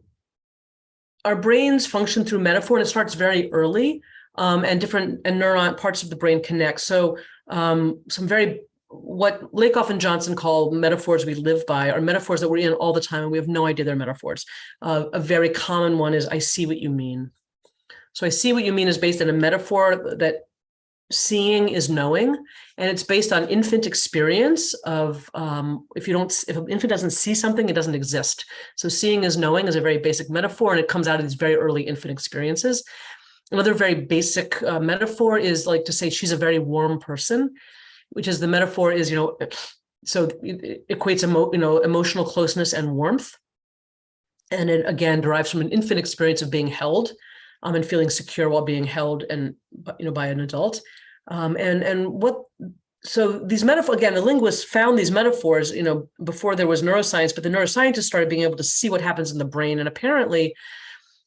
our brains function through metaphor, and it starts very early, and different neuron parts of the brain connect. So some very what Lakoff and Johnson call metaphors we live by are metaphors that we're in all the time, and we have no idea they're metaphors. A very common one is, I see what you mean. So I see what you mean is based on a metaphor that seeing is knowing, and it's based on infant experience of if an infant doesn't see something, it doesn't exist. So seeing is knowing is a very basic metaphor, and it comes out of these very early infant experiences. Another very basic metaphor is like to say she's a very warm person, which is the metaphor is, so it equates emotional closeness and warmth. And it again derives from an infant experience of being held and feeling secure while being held and, by an adult. So these metaphors, again, the linguists found these metaphors, before there was neuroscience, but the neuroscientists started being able to see what happens in the brain. And apparently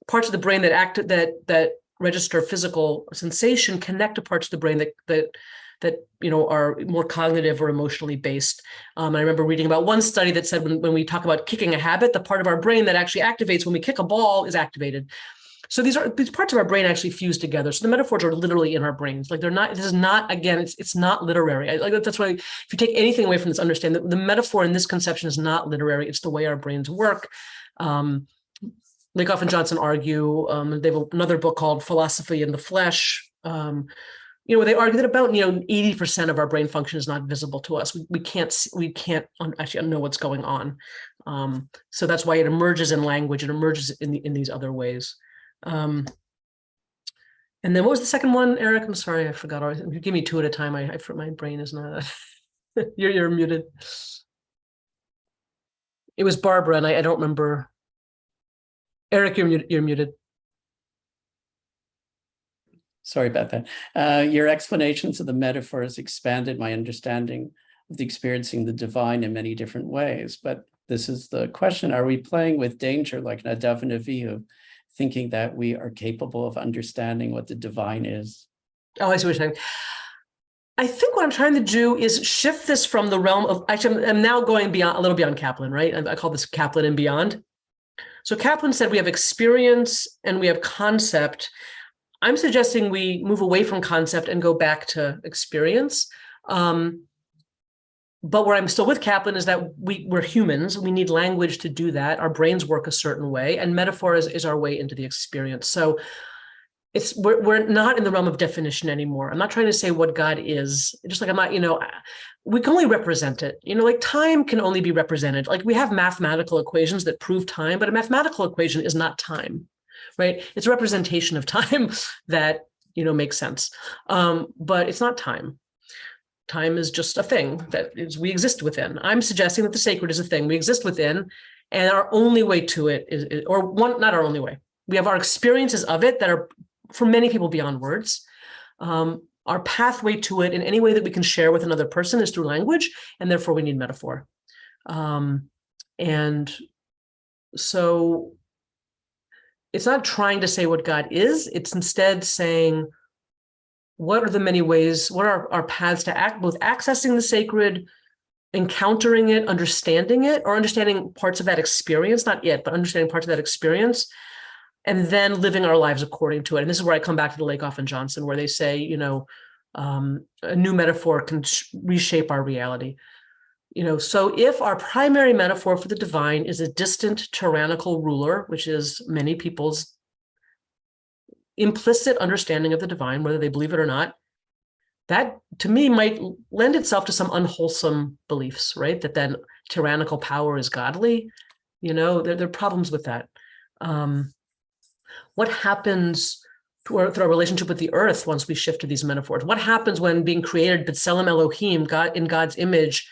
parts of the brain that register physical sensation connect to parts of the brain that are more cognitive or emotionally based. I remember reading about one study that said when we talk about kicking a habit, the part of our brain that actually activates when we kick a ball is activated. So these parts of our brain actually fuse together. So the metaphors are literally in our brains. Like it's not literary. That's why if you take anything away from this, understand that the metaphor in this conception is not literary. It's the way our brains work. Lakoff and Johnson argue, they have another book called Philosophy in the Flesh, where they argue that about 80% of our brain function is not visible to us. We can't actually know what's going on. So that's why it emerges in language. It emerges in these other ways. And then what was the second one, Eric? I'm sorry, I forgot. You give me two at a time. My brain is not. You're muted. It was Barbara, and I don't remember. Eric, you're muted. Sorry about that. Your explanations of the metaphors expanded my understanding of experiencing the divine in many different ways. But this is the question: are we playing with danger like Nadav and Avihu, thinking that we are capable of understanding what the divine is? Oh, I see what you're saying. I think what I'm trying to do is shift this from the realm of, actually, I'm now going a little beyond Kaplan, right? I call this Kaplan and beyond. So Kaplan said we have experience and we have concept. I'm suggesting we move away from concept and go back to experience. But where I'm still with Kaplan is that we're humans. We need language to do that. Our brains work a certain way, and metaphor is our way into the experience. So we're not in the realm of definition anymore. I'm not trying to say what God is. Just like I'm not, we can only represent it. Like time can only be represented. Like we have mathematical equations that prove time, but a mathematical equation is not time, right? It's a representation of time that, makes sense. But it's not time. Time is just a thing that we exist within. I'm suggesting that the sacred is a thing we exist within, and our only way to it not our only way. We have our experiences of it that are, for many people, beyond words. Our pathway to it in any way that we can share with another person is through language, and therefore we need metaphor. And so it's not trying to say what God is, it's instead saying, what are the many ways, what are our paths to act, both accessing the sacred, encountering it, understanding it, or understanding parts of that experience, not it, but understanding parts of that experience, and then living our lives according to it. And this is where I come back to the Lakoff and Johnson, where they say, a new metaphor can reshape our reality. So if our primary metaphor for the divine is a distant tyrannical ruler, which is many people's implicit understanding of the divine, whether they believe it or not, that to me might lend itself to some unwholesome beliefs, right? That then tyrannical power is godly. There are problems with that. What happens through our relationship with the earth once we shift to these metaphors? What happens when being created, B'Tselem Elohim, God in God's image,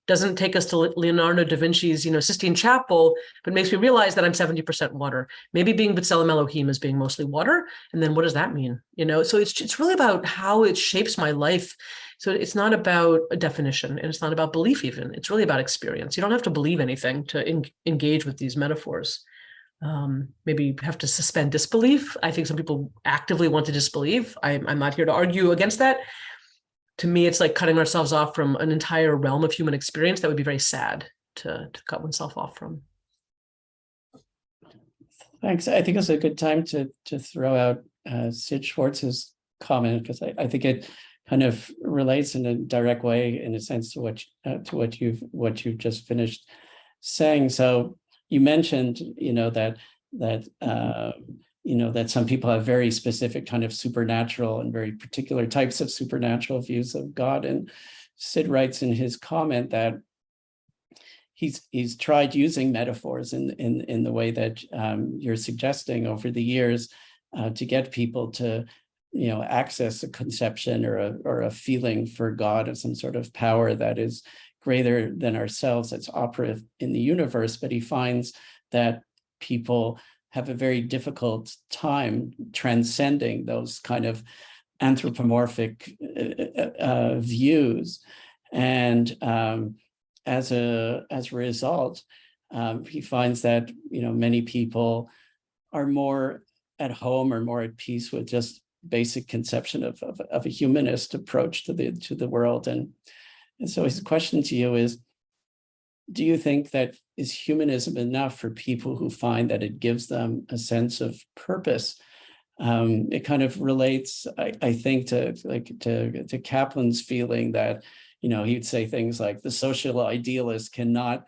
doesn't take us to Leonardo da Vinci's, Sistine Chapel, but makes me realize that I'm 70% water. Maybe being B'Tselem Elohim is being mostly water. And then what does that mean? So it's really about how it shapes my life. So it's not about a definition, and it's not about belief even. It's really about experience. You don't have to believe anything to engage with these metaphors. Maybe you have to suspend disbelief. I think some people actively want to disbelieve. I'm not here to argue against that. To me, it's like cutting ourselves off from an entire realm of human experience that would be very sad to cut oneself off from. Thanks. I think it's a good time to throw out Sid Schwartz's comment, because I think it kind of relates in a direct way, in a sense, to what you've just finished saying. So you mentioned, that some people have very specific kind of supernatural and very particular types of supernatural views of God. And Sid writes in his comment that he's tried using metaphors in the way that you're suggesting over the years to get people to access a conception or a feeling for God of some sort of power that is greater than ourselves, that's operative in the universe. But he finds that people have a very difficult time transcending those kind of anthropomorphic views. And as a result, he finds that many people are more at home or more at peace with just basic conception of a humanist approach to the world. And so his question to you is, do you think that is humanism enough for people who find that it gives them a sense of purpose? It kind of relates, I think, to Kaplan's feeling that, he'd say things like the social idealist cannot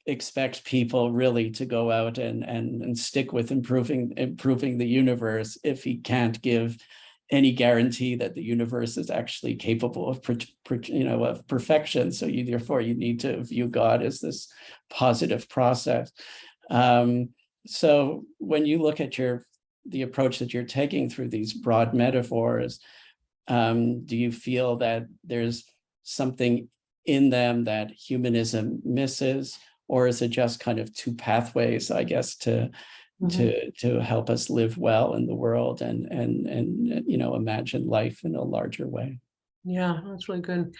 expect people really to go out and stick with improving the universe if he can't give any guarantee that the universe is actually capable of of perfection. So therefore you need to view God as this positive process. So when you look at the approach that you're taking through these broad metaphors, do you feel that there's something in them that humanism misses? Or is it just kind of two pathways, I guess, to help us live well in the world and imagine life in a larger way? Yeah, that's really good.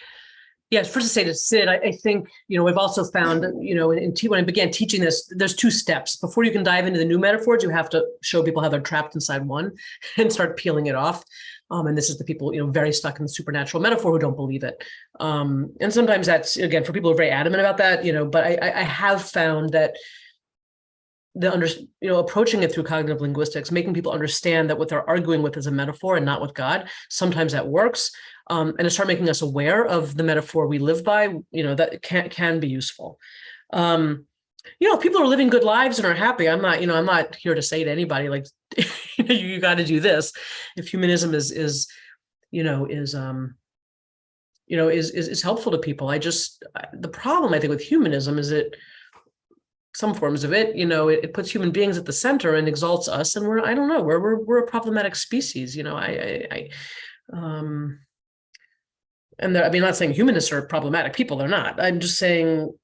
Yes, first to say to Sid, I think, we've also found, when I began teaching this, there's two steps. Before you can dive into the new metaphors, you have to show people how they're trapped inside one and start peeling it off. And this is the people, very stuck in the supernatural metaphor who don't believe it. And sometimes that's, again, for people who are very adamant about that, but I have found that approaching it through cognitive linguistics, making people understand that what they're arguing with is a metaphor and not with God, sometimes that works. And to start making us aware of the metaphor we live by, that can be useful. If people are living good lives and are happy, I'm not here to say to anybody like, you got to do this. If humanism is helpful to people, the problem I think with humanism is that some forms of it, it puts human beings at the center and exalts us, and we're a problematic species. And I'm not saying humanists are problematic people. They're not. I'm just saying,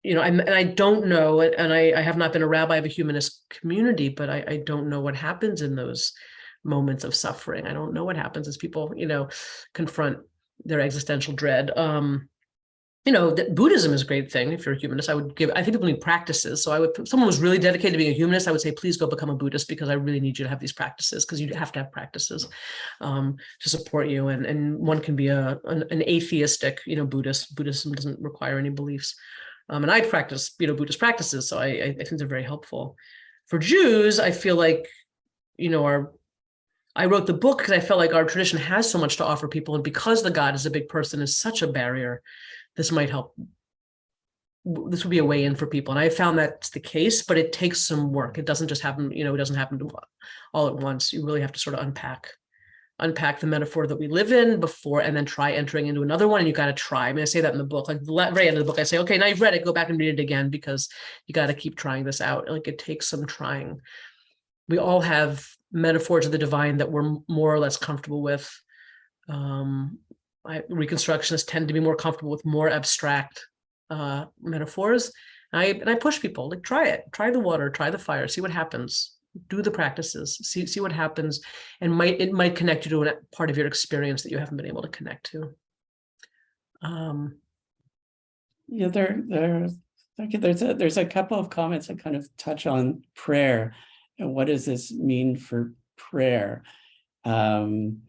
I don't know, and I have not been a rabbi of a humanist community, but I don't know what happens in those moments of suffering. I don't know what happens as people, confront their existential dread. That Buddhism is a great thing. If you're a humanist, I think people need practices. So if someone was really dedicated to being a humanist, I would say, please go become a Buddhist, because I really need you to have these practices, because you have to have practices to support you. And one can be an atheistic, Buddhist. Buddhism doesn't require any beliefs. And I practice, Buddhist practices. So I think they're very helpful. For Jews, I feel like, I wrote the book because I felt like our tradition has so much to offer people. And because the God is a big person is such a barrier, this might help. This would be a way in for people. And I found that's the case, but it takes some work. It doesn't just happen, it doesn't happen all at once. You really have to sort of unpack the metaphor that we live in before, and then try entering into another one. And you got to try. I say that in the book, like the very end of the book, I say, okay, now you've read it, go back and read it again, because you got to keep trying this out. Like it takes some trying. We all have metaphors of the divine that we're more or less comfortable with. Reconstructionists tend to be more comfortable with more abstract metaphors. And I push people, like, try it, try the water, try the fire, see what happens, do the practices, see what happens, and it might connect you to a part of your experience that you haven't been able to connect to. There's a couple of comments that kind of touch on prayer and what does this mean for prayer. Some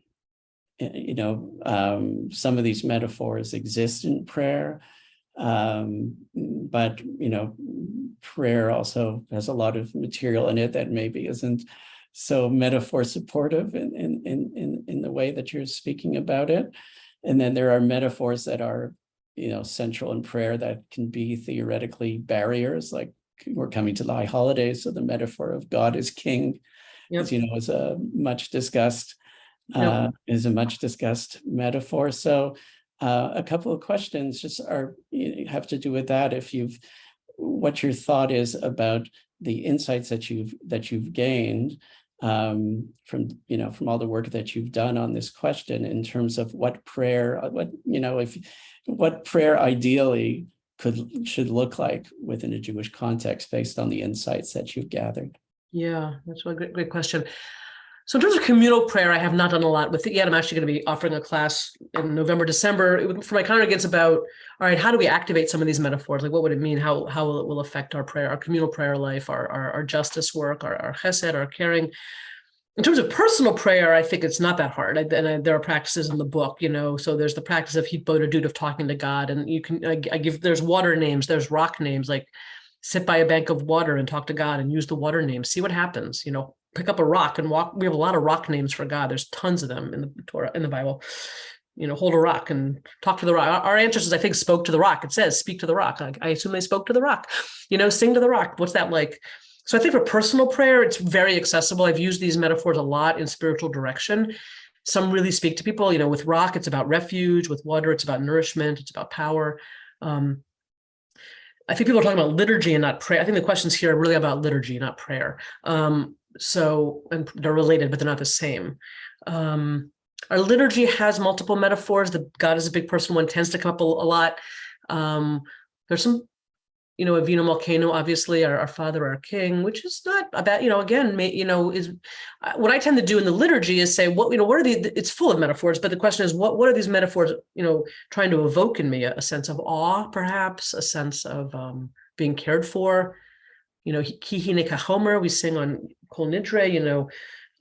of these metaphors exist in prayer, but prayer also has a lot of material in it that maybe isn't so metaphor supportive in the way that you're speaking about it. And then there are metaphors that are, central in prayer that can be theoretically barriers, like we're coming to the high holidays. So the metaphor of God as king, Yep. is a much discussed metaphor. So a couple of questions just have to do with that. What your thought is about the insights that you've gained from all the work that you've done on this question in terms of what prayer ideally should look like within a Jewish context based on the insights that you've gathered. Yeah, that's a great question. So in terms of communal prayer, I have not done a lot with it yet. I'm actually going to be offering a class in November, December for my congregants about, all right, how do we activate some of these metaphors? Like, what would it mean? How it will affect our prayer, our communal prayer life, our justice work, our chesed, our caring. In terms of personal prayer, I think it's not that hard. There are practices in the book, so there's the practice of hitbodedut, of talking to God. And you can, there's water names, there's rock names, like sit by a bank of water and talk to God and use the water names, see what happens, pick up a rock and walk. We have a lot of rock names for God. There's tons of them in the Torah, in the Bible. Hold a rock and talk to the rock. Our ancestors, I think, spoke to the rock. It says, speak to the rock. I assume they spoke to the rock, sing to the rock. What's that like? So I think for personal prayer, it's very accessible. I've used these metaphors a lot in spiritual direction. Some really speak to people, with rock, it's about refuge. With water, it's about nourishment. It's about power. I think people are talking about liturgy and not prayer. I think the questions here are really about liturgy, not prayer. And they're related, but they're not the same. Our liturgy has multiple metaphors. The God is a big person one tends to come up a lot. There's some, Avinu Malkeinu, obviously, our Father, our King, which is not about, again, is what I tend to do in the liturgy is say, what are it's full of metaphors, but the question is, what are these metaphors, trying to evoke in me? A sense of awe, perhaps, a sense of being cared for. Kihi Nekahomer, we sing on Kol Nidre,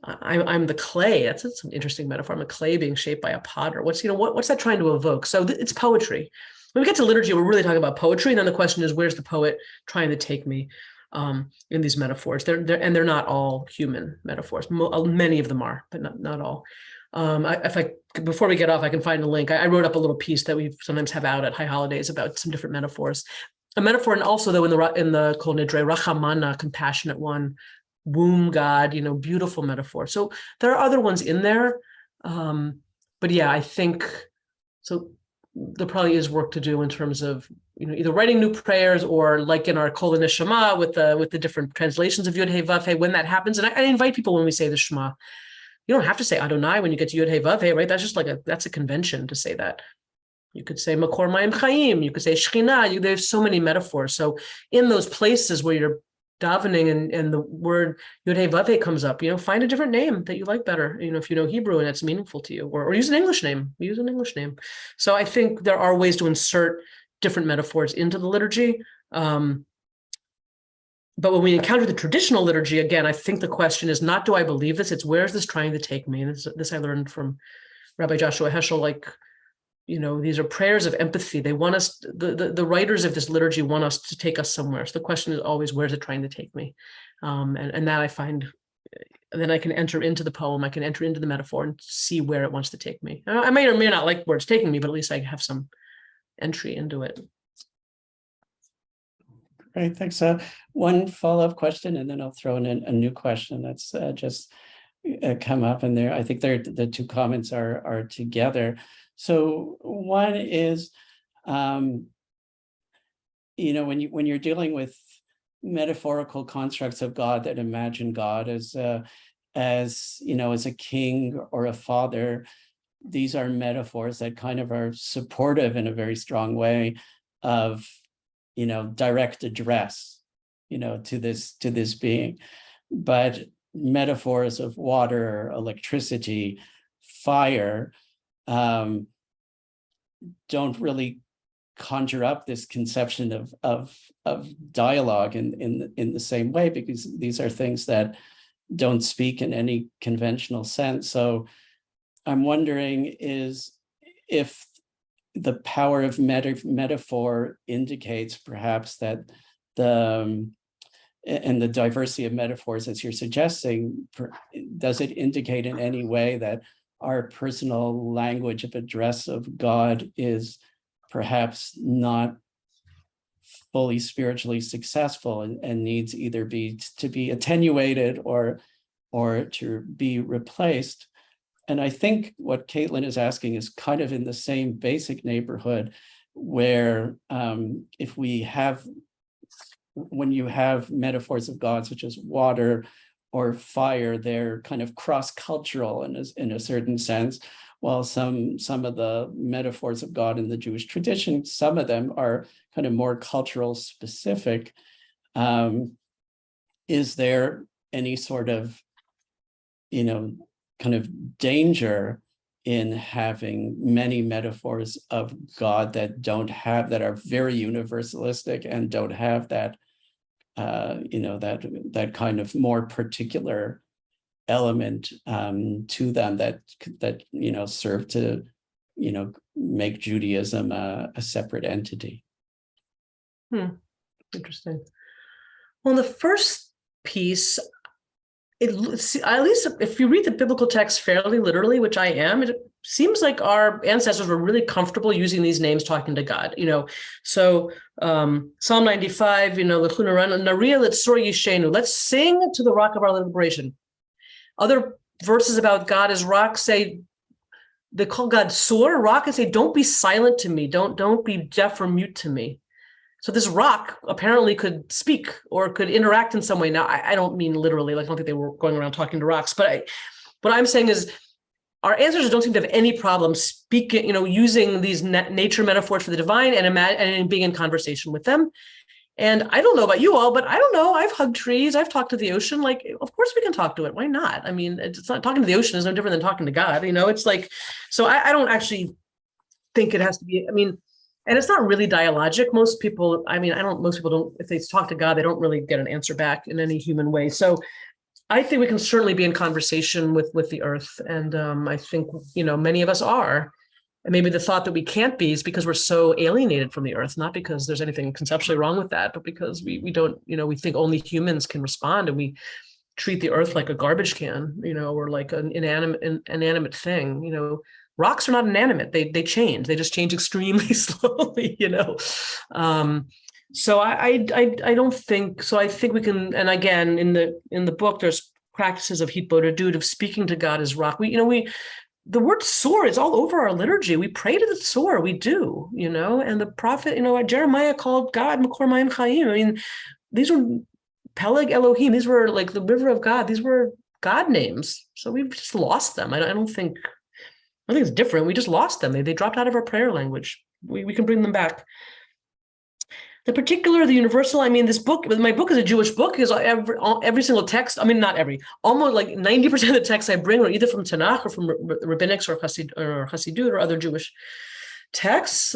I'm the clay. That's an interesting metaphor. I'm a clay being shaped by a potter. What's that trying to evoke? So it's poetry. When we get to liturgy, we're really talking about poetry. And then the question is, where's the poet trying to take me in these metaphors? They're not all human metaphors. Many of them are, but not all. Before we get off, I can find a link. I wrote up a little piece that we sometimes have out at High Holidays about some different metaphors. A metaphor, and also though in the Kol Nidre, Rachamana, compassionate one, womb God, beautiful metaphor. So there are other ones in there, but yeah, I think so. There probably is work to do in terms of either writing new prayers or like in our Kol Neshama with the different translations of Yud Hey Vav Hey when that happens. And I invite people when we say the Shema, you don't have to say Adonai when you get to Yud Hey Vav Hey, right? That's just that's a convention to say that. You could say Makor Mayim Chaim, you could say Shechina. There's so many metaphors. So in those places where you're davening and the word Yud Hey Vav Hey comes up, find a different name that you like better, if you know Hebrew and it's meaningful to you, or use an English name. So I think there are ways to insert different metaphors into the liturgy. But when we encounter the traditional liturgy, again, I think the question is not, do I believe this? It's, where is this trying to take me? And this I learned from Rabbi Joshua Heschel, these are prayers of empathy. They want us, the writers of this liturgy want us to take us somewhere. So the question is always, where's it trying to take me? And that I find, then I can enter into the poem, I can enter into the metaphor and see where it wants to take me. I may or may not like where it's taking me, but at least I have some entry into it. Great, thanks. One follow-up question, and then I'll throw in a new question that's just come up in there. I think the two comments are together. So one is, when you're dealing with metaphorical constructs of God that imagine God as a king or a father, these are metaphors that kind of are supportive in a very strong way of, direct address, to this being. But metaphors of water, electricity, fire, don't really conjure up this conception of dialogue in the same way, because these are things that don't speak in any conventional sense. So I'm wondering if the power of metaphor indicates perhaps that the and the diversity of metaphors as you're suggesting, does it indicate in any way that our personal language of address of God is perhaps not fully spiritually successful and needs either to be attenuated or to be replaced? And I think what Caitlin is asking is kind of in the same basic neighborhood, where when you have metaphors of God such as water or fire, they're kind of cross-cultural in a certain sense, while some of the metaphors of God in the Jewish tradition, some of them are kind of more cultural specific. Is there any sort of, kind of danger in having many metaphors of God that are very universalistic and don't have that, that kind of more particular element to them that serve to, make Judaism a separate entity? Interesting. Well, the first piece, at least if you read the biblical text fairly literally, which I am, it seems like our ancestors were really comfortable using these names talking to God. So Psalm 95, let's sing to the rock of our liberation. Other verses about God as rock say, they call God Sur, rock, and say, don't be silent to me, don't be deaf or mute to me. So this rock apparently could speak or could interact in some way. Now, I don't mean literally, like I don't think they were going around talking to rocks, but what I'm saying is our ancestors don't seem to have any problem speaking, using these nature metaphors for the divine and being in conversation with them. And I don't know about you all, but I don't know. I've hugged trees. I've talked to the ocean. Like, of course we can talk to it. Why not? I mean, it's not, talking to the ocean is no different than talking to God. It's like, so I don't actually think it has to be, and it's not really dialogic. Most people don't, if they talk to God, they don't really get an answer back in any human way. So I think we can certainly be in conversation with the earth. And I think, many of us are. And maybe the thought that we can't be is because we're so alienated from the earth, not because there's anything conceptually wrong with that, but because we don't, we think only humans can respond, and we treat the earth like a garbage can, or like an inanimate thing. Rocks are not inanimate. They change. They just change extremely slowly, So I don't think so. I think we can. And again, in the book, there's practices of hitbodedut, of speaking to God as rock. The word Sur is all over our liturgy. We pray to the Sur. We do, And the prophet, Jeremiah called God Makor Mayim Chayim. These were Peleg Elohim. These were like the river of God. These were God names. So we've just lost them. I think it's different. We just lost them. They dropped out of our prayer language. We can bring them back. The particular, the universal, this book, my book is a Jewish book, because every single text, not every, almost like 90% of the texts I bring are either from Tanakh or from rabbinics or Hasidut or other Jewish texts.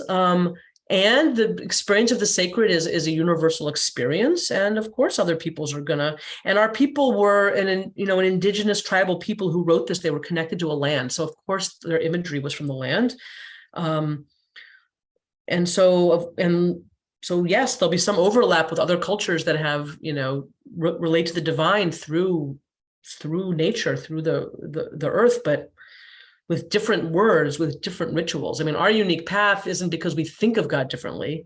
And the experience of the sacred is a universal experience. And of course, other peoples are and our people were an indigenous tribal people who wrote this. They were connected to a land. So of course, their imagery was from the land. So yes, there'll be some overlap with other cultures that have, relate to the divine through nature, through the earth, but with different words, with different rituals. Our unique path isn't because we think of God differently.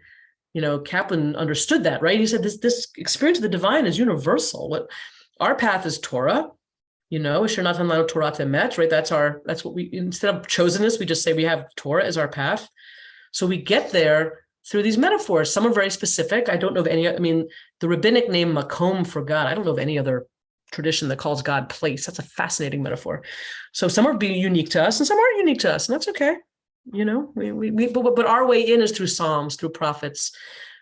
Kaplan understood that, right? He said this experience of the divine is universal. Our path is Torah, Asher Natan Lanu Torah Temet, right? That's what we, instead of chosenness, we just say we have Torah as our path. So we get there through these metaphors. Some are very specific. I don't know of any, the rabbinic name Makom for God, I don't know of any other tradition that calls God place. That's a fascinating metaphor. So some are being unique to us and some aren't unique to us, and that's okay. But our way in is through Psalms, through prophets,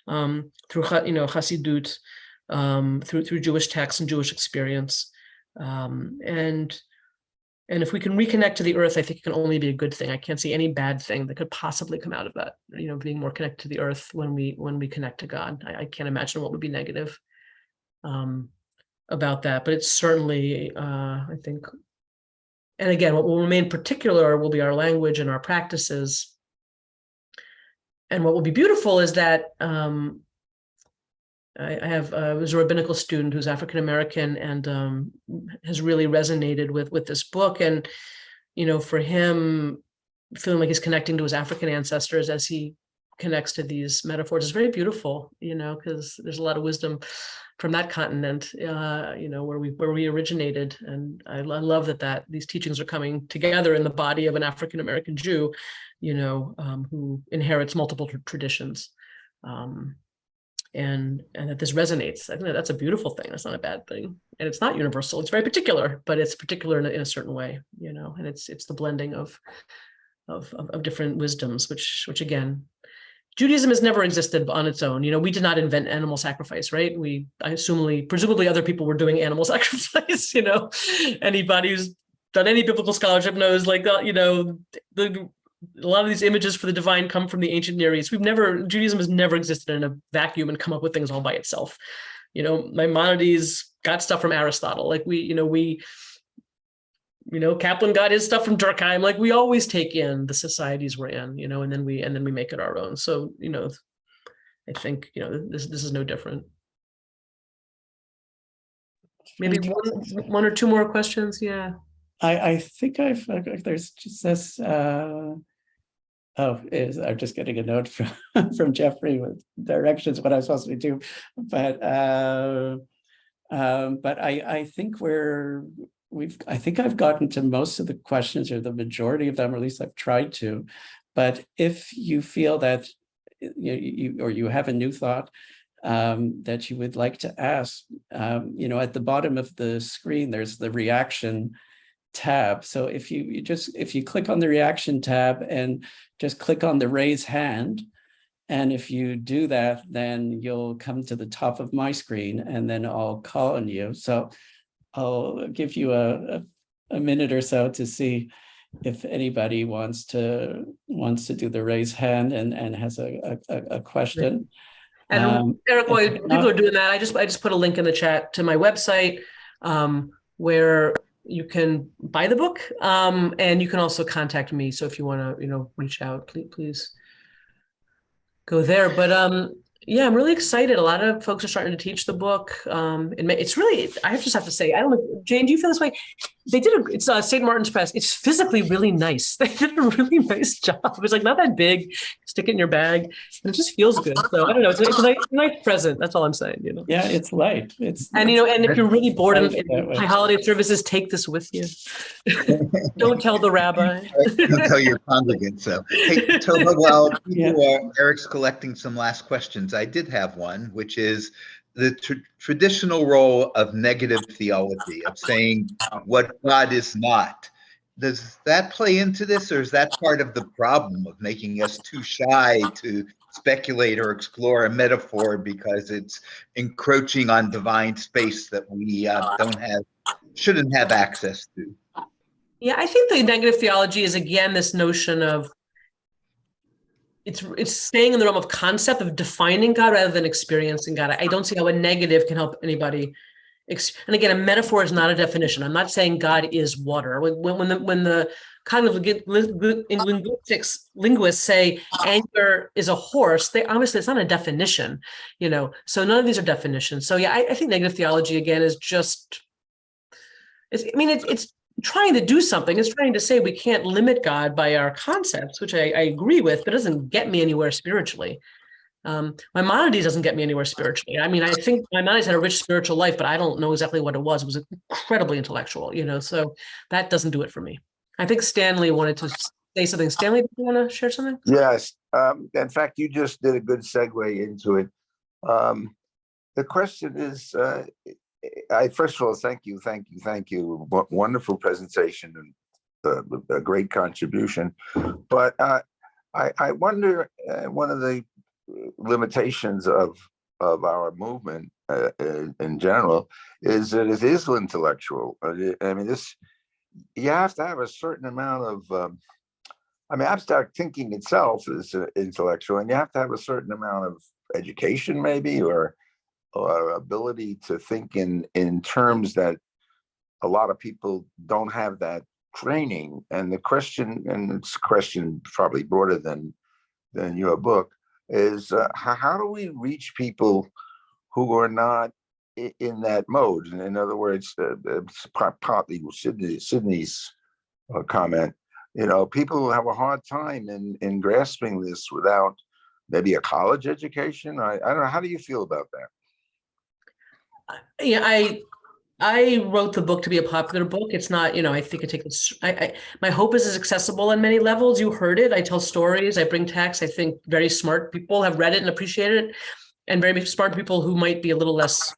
through Hasidut, through Jewish texts and Jewish experience. And if we can reconnect to the earth, I think it can only be a good thing. I can't see any bad thing that could possibly come out of that, being more connected to the earth when we connect to God. I can't imagine what would be negative about that, but it's certainly, I think, and again, what will remain particular will be our language and our practices. And what will be beautiful is that I have was a rabbinical student who's African American and has really resonated with this book. And for him, feeling like he's connecting to his African ancestors as he connects to these metaphors is very beautiful. Because there's a lot of wisdom from that continent, where we originated. And I love that these teachings are coming together in the body of an African American Jew, who inherits multiple traditions. And that this resonates. I think that's a beautiful thing. That's not a bad thing. And it's not universal. It's very particular, but it's particular in a certain way, and it's the blending of different wisdoms, which again, Judaism has never existed on its own. We did not invent animal sacrifice, right? Presumably other people were doing animal sacrifice, anybody who's done any biblical scholarship knows, a lot of these images for the divine come from the ancient Near East. Judaism has never existed in a vacuum and come up with things all by itself. Maimonides got stuff from Aristotle. Kaplan got his stuff from Durkheim. We always take in the societies we're in, and then we make it our own. So, I think, this is no different. Maybe one or two more questions. Yeah. I think there's just this, I'm just getting a note from Jeffrey with directions what I'm supposed to do, but I think I think I've gotten to most of the questions, or the majority of them, or at least I've tried to. But if you feel that you have a new thought that you would like to ask, at the bottom of the screen, there's the reaction tab. So if you click on the reaction tab and just click on the raise hand, and if you do that, then you'll come to the top of my screen, and then I'll call on you. So I'll give you a minute or so to see if anybody wants to do the raise hand and has a question. And Eric, while people are doing that, I just put a link in the chat to my website where you can buy the book, and you can also contact me. So if you want to, reach out, please go there. But yeah, I'm really excited. A lot of folks are starting to teach the book. It's really, I just have to say, I don't know, Jane, do you feel this way? They did it's St. Martin's Press. It's physically really nice. They did a really nice job. It's not that big. Stick it in your bag, and it just feels good. So I don't know. It's a nice present. That's all I'm saying. Yeah, it's light. And if you're really bored in high holiday services, take this with you. Don't tell the rabbi. Don't tell your congregants. So, hey, Toba, while Eric's collecting some last questions, I did have one, which is the traditional role of negative theology, of saying what God is not. Does that play into this, or is that part of the problem of making us too shy to speculate or explore a metaphor because it's encroaching on divine space that we shouldn't have access to? Yeah, I think the negative theology is, again, this notion of it's staying in the realm of concept, of defining God rather than experiencing God. I don't see how a negative can help anybody. And again, a metaphor is not a definition. I'm not saying God is water. When the kind of linguists say anger is a horse, obviously it's not a definition, So none of these are definitions. So yeah, I think negative theology, again, is just, it's trying to do something. It's trying to say we can't limit God by our concepts, which I agree with, but it doesn't get me anywhere spiritually. Maimonides doesn't get me anywhere spiritually. I think Maimonides had a rich spiritual life, but I don't know exactly what it was. It was incredibly intellectual, so that doesn't do it for me. I think Stanley wanted to say something. Stanley, do you want to share something? Yes. In fact, you just did a good segue into it. The question is, first of all, thank you. Wonderful presentation and a great contribution. But I wonder, one of the limitations of our movement in general is that it is intellectual. You have to have a certain amount of abstract thinking itself is intellectual, and you have to have a certain amount of education, maybe, or ability to think in terms that a lot of people don't have that training. And the question, and it's a question probably broader than your book, is how do we reach people who are not in that mode. And in other words, it's partly Sydney's comment. You know, people have a hard time in grasping this without maybe a college education. I don't know. How do you feel about that? Yeah, I wrote the book to be a popular book. It's not, you know, I think it takes, my hope is it's accessible on many levels. You heard it. I tell stories, I bring text. I think very smart people have read it and appreciated it. And very smart people who might be a little less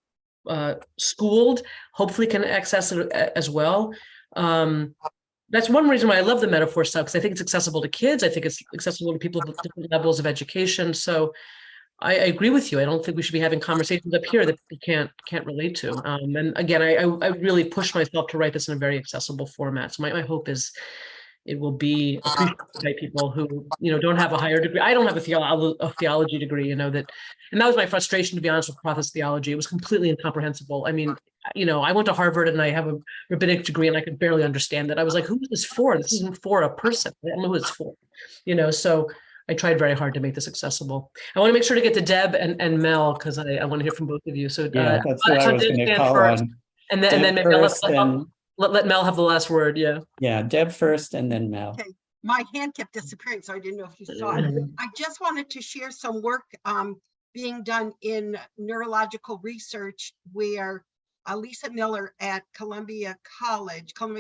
schooled, hopefully can access it as well. That's one reason why I love the metaphor stuff, because I think it's accessible to kids. I think it's accessible to people with different levels of education. So I agree with you. I don't think we should be having conversations up here that people can't relate to. And again, I really push myself to write this in a very accessible format. So my hope is it will be appreciated by people who, you know, don't have a higher degree. I don't have a theology degree, you know, and that was my frustration, to be honest, with Prophet's theology. It was completely incomprehensible. I mean, you know, I went to Harvard and I have a rabbinic degree and I could barely understand it. I was like, who is this for? This isn't for a person. I don't know who it's for, you know, so I tried very hard to make this accessible. I want to make sure to get to Deb and Mel, because I want to hear from both of you. So yeah, that's what I was going to call first, on. and then maybe let Mel have the last word. Yeah, Deb first and then Mel. Okay, my hand kept disappearing, so I didn't know if you saw it. I just wanted to share some work being done in neurological research where Lisa Miller at Columbia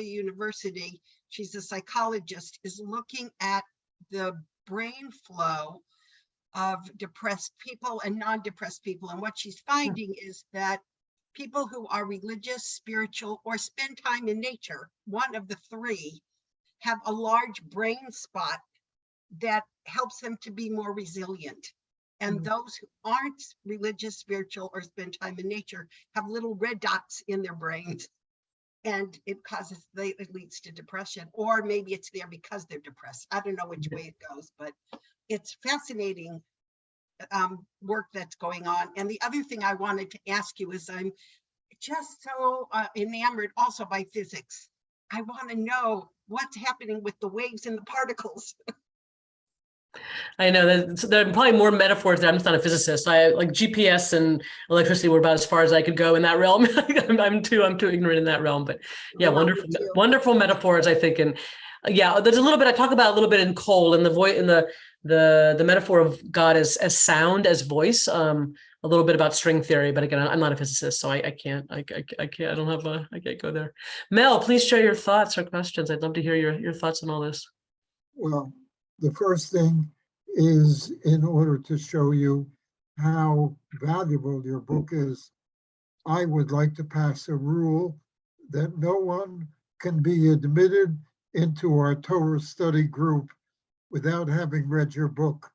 University, she's a psychologist, is looking at the brain flow of depressed people and non-depressed people. And what she's finding is that people who are religious, spiritual, or spend time in nature, one of the three, have a large brain spot that helps them to be more resilient. And those who aren't religious, spiritual, or spend time in nature have little red dots in their brains. And it leads to depression, or maybe it's there because they're depressed. I don't know which way it goes, but it's fascinating work that's going on. And the other thing I wanted to ask you is, I'm just so enamored also by physics. I want to know what's happening with the waves and the particles. I know that there are probably more metaphors there. I'm just not a physicist. I like GPS and electricity were about as far as I could go in that realm. I'm too ignorant in that realm, but yeah, wonderful metaphors, I think. And yeah, there's a little bit, I talk about a little bit in Cole and the metaphor of God as sound, as voice, a little bit about string theory, but again, I'm not a physicist, so I can't go there. Mel, please share your thoughts or questions. I'd love to hear your thoughts on all this. Well, the first thing is, in order to show you how valuable your book is, I would like to pass a rule that no one can be admitted into our Torah study group without having read your book.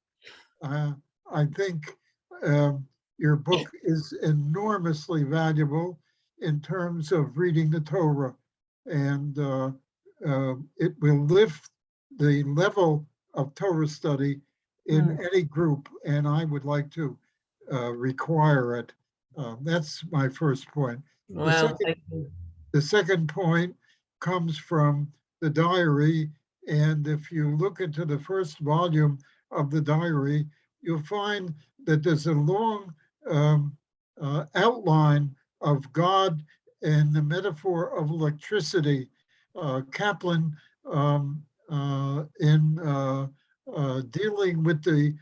I think your book is enormously valuable in terms of reading the Torah, and it will lift the level of Torah study in any group, and I would like to require it. That's my first point. Wow. The second point comes from the diary, and if you look into the first volume of the diary, you'll find that there's a long outline of God and the metaphor of electricity. Kaplan, in dealing with the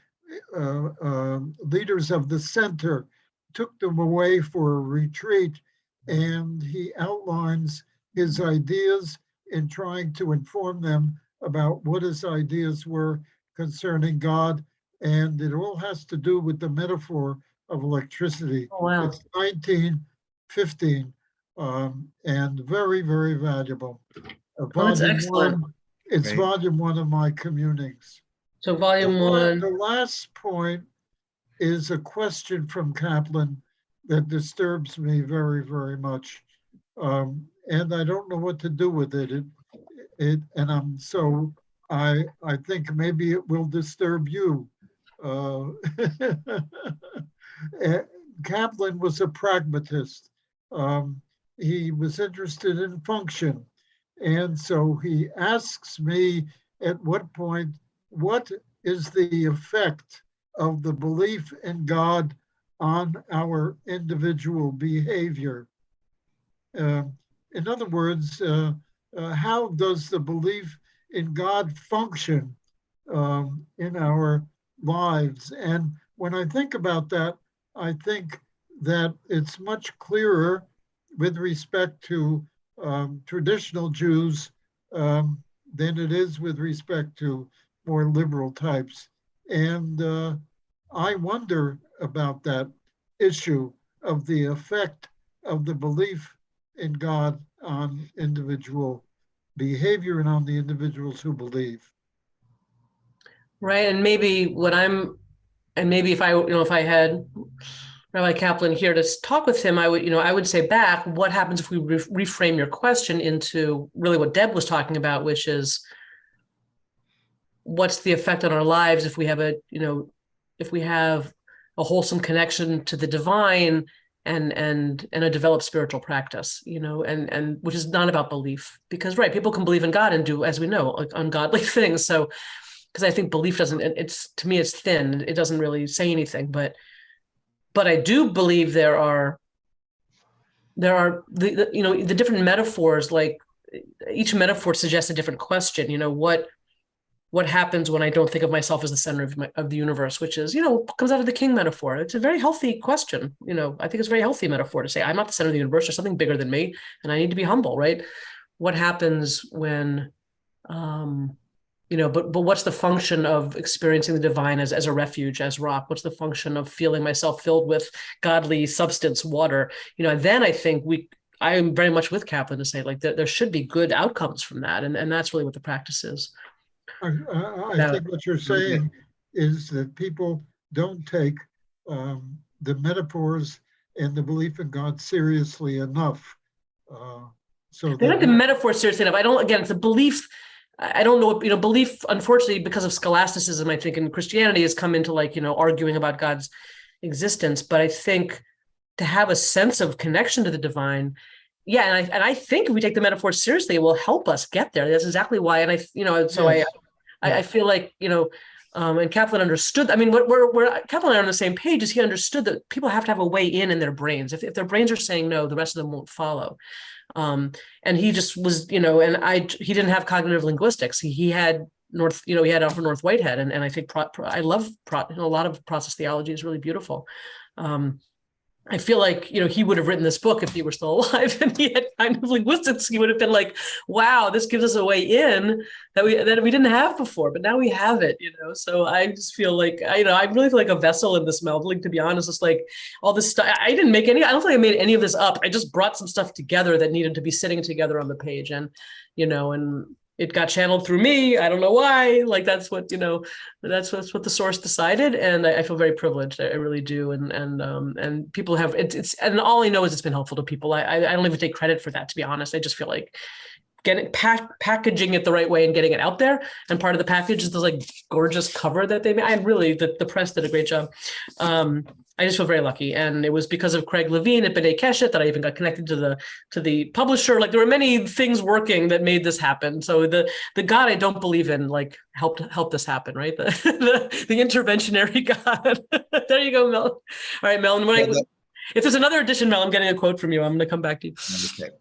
leaders of the center, took them away for a retreat, and he outlines his ideas in trying to inform them about what his ideas were concerning God, and it all has to do with the metaphor of electricity. Oh, wow. It's 1915, and very, very valuable. That's excellent. It's volume 1 of my communings. So volume 1. The last point is a question from Kaplan that disturbs me very, very much. And I don't know what to do with it. I think maybe it will disturb you. Kaplan was a pragmatist. He was interested in function. And so he asks me at what point, what is the effect of the belief in God on our individual behavior. In other words, how does the belief in God function in our lives? And when I think about that, I think that it's much clearer with respect to traditional Jews than it is with respect to more liberal types. And I wonder about that issue of the effect of the belief in God on individual behavior and on the individuals who believe. Right. And maybe if I had Rabbi Kaplan here to talk with him, I would say back, what happens if we reframe your question into really what Deb was talking about, which is what's the effect on our lives if we have a wholesome connection to the divine and a developed spiritual practice, and which is not about belief, because people can believe in God and do, as we know, like ungodly things. So, because I think belief to me, it's thin. It doesn't really say anything, but I do believe there are the different metaphors, like each metaphor suggests a different question. What happens when I don't think of myself as the center of the universe, which is, comes out of the king metaphor. It's a very healthy question. I think it's a very healthy metaphor to say, I'm not the center of the universe. There's something bigger than me, and I need to be humble, right? What happens when, but what's the function of experiencing the divine as a refuge, as rock? What's the function of feeling myself filled with godly substance, water? Then I think I am very much with Kaplan to say, like, there should be good outcomes from that. And that's really what the practice is. I think what you're saying is that people don't take the metaphors and the belief in God seriously enough. So they don't take the metaphor seriously enough. It's a belief. I don't know, belief, unfortunately, because of scholasticism, I think in Christianity has come into arguing about God's existence. But I think to have a sense of connection to the divine, and I think if we take the metaphor seriously, it will help us get there. That's exactly why. And I feel like, and Kaplan understood. I mean, where Kaplan and I are on the same page is he understood that people have to have a way in their brains. If their brains are saying no, the rest of them won't follow. And he just was, he didn't have cognitive linguistics. He had he had Alfred North Whitehead, and I think I love a lot of process theology is really beautiful. I feel like, he would have written this book if he were still alive and he had cognitive linguistics. He would have been like, wow, this gives us a way in that we didn't have before, but now we have it, So I just feel like, I really feel like a vessel in this melding, to be honest. It's like all this stuff. I don't think I made any of this up. I just brought some stuff together that needed to be sitting together on the page. And, and it got channeled through me. I don't know why. Like that's what the source decided, and I feel very privileged. I really do. And people have it's and all I know is it's been helpful to people. I don't even take credit for that, to be honest. I just feel like packaging it the right way and getting it out there. And part of the package is this gorgeous cover that they made. The press did a great job. I just feel very lucky, and it was because of Craig Levine at B'nai Keshet that I even got connected to the publisher. Like there were many things working that made this happen. So the God I don't believe in helped this happen, right? The interventionary God. There you go, Mel. All right, Mel. If there's another edition, Mel, I'm getting a quote from you. I'm going to come back to you. Okay.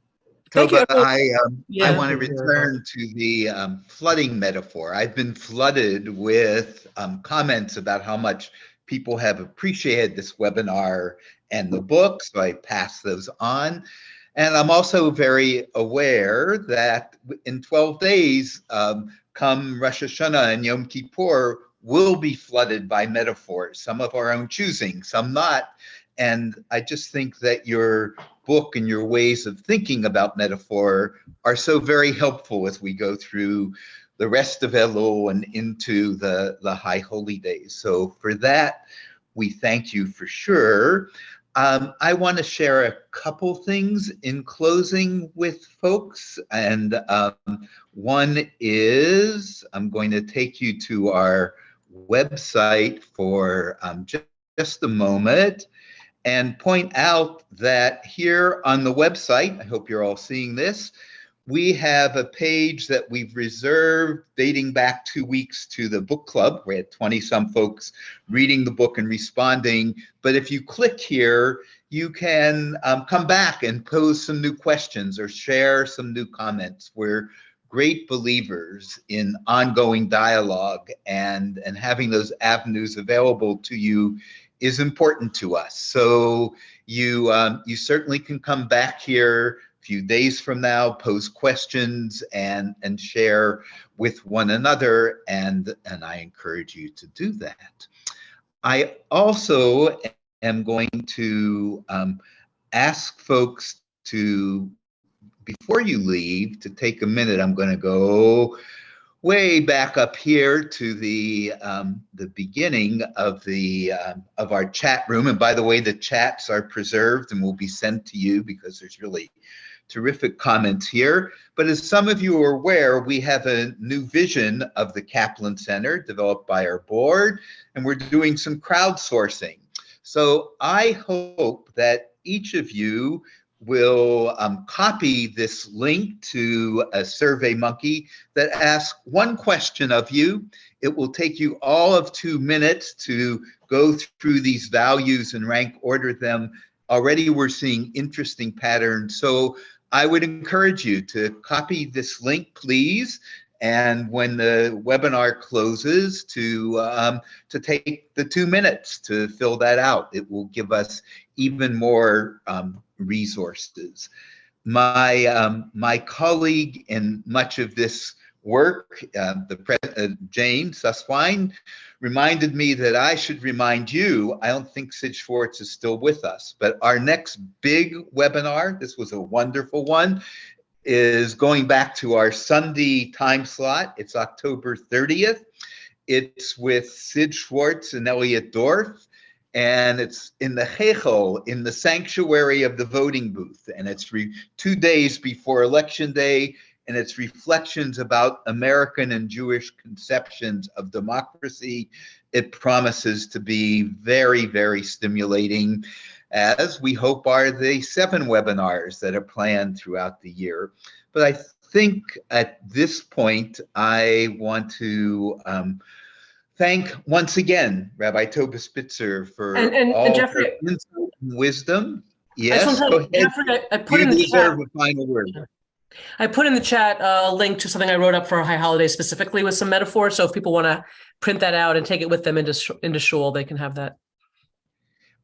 Toba, I want to return to the flooding metaphor. I've been flooded with comments about how much people have appreciated this webinar and the book, so I pass those on. And I'm also very aware that in 12 days, come Rosh Hashanah and Yom Kippur, we'll be flooded by metaphors, some of our own choosing, some not. And I just think that your book and your ways of thinking about metaphor are so very helpful as we go through the rest of Elul and into the High Holy Days. So for that, we thank you for sure. I want to share a couple things in closing with folks. And one is I'm going to take you to our website for just a moment and point out that here on the website, I hope you're all seeing this, we have a page that we've reserved dating back 2 weeks to the book club. We had 20 some folks reading the book and responding. But if you click here, you can come back and pose some new questions or share some new comments. We're great believers in ongoing dialogue, and having those avenues available to you is important to us. So you certainly can come back here a few days from now, pose questions and share with one another, and I encourage you to do that. I also am going to ask folks to, before you leave, to take a minute. I'm going to go way back up here to the beginning of our chat room. And by the way, the chats are preserved and will be sent to you because there's really terrific comments here. But as some of you are aware, we have a new vision of the Kaplan Center developed by our board, and we're doing some crowdsourcing. So I hope that each of you will copy this link to a SurveyMonkey that asks one question of you. It will take you all of 2 minutes to go through these values and rank order them. Already we're seeing interesting patterns. So I would encourage you to copy this link, please. And when the webinar closes, to take the 2 minutes to fill that out. It will give us even more resources. My colleague in much of this work, Jane Susswein, reminded me that I should remind you, I don't think Sid Schwartz is still with us, but our next big webinar, this was a wonderful one, is going back to our Sunday time slot. It's October 30th. It's with Sid Schwartz and Elliot Dorff, and it's in the Hechel, in the sanctuary of the voting booth. And it's 2 days before Election Day, and it's reflections about American and Jewish conceptions of democracy. It promises to be very, very stimulating, as we hope are the 7 webinars that are planned throughout the year. But I think at this point, I want to thank once again Rabbi Toba Spitzer for all Jeffrey, her insight and wisdom. Yes, go ahead. Jeffrey, I put you in the deserve chat, a final word. I put in the chat a link to something I wrote up for High Holiday specifically with some metaphors. So if people want to print that out and take it with them into shul, they can have that.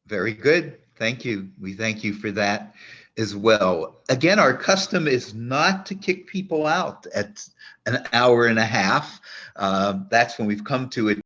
Very good. Thank you. We thank you for that as well. Again, our custom is not to kick people out at an hour and a half. That's when we've come to it.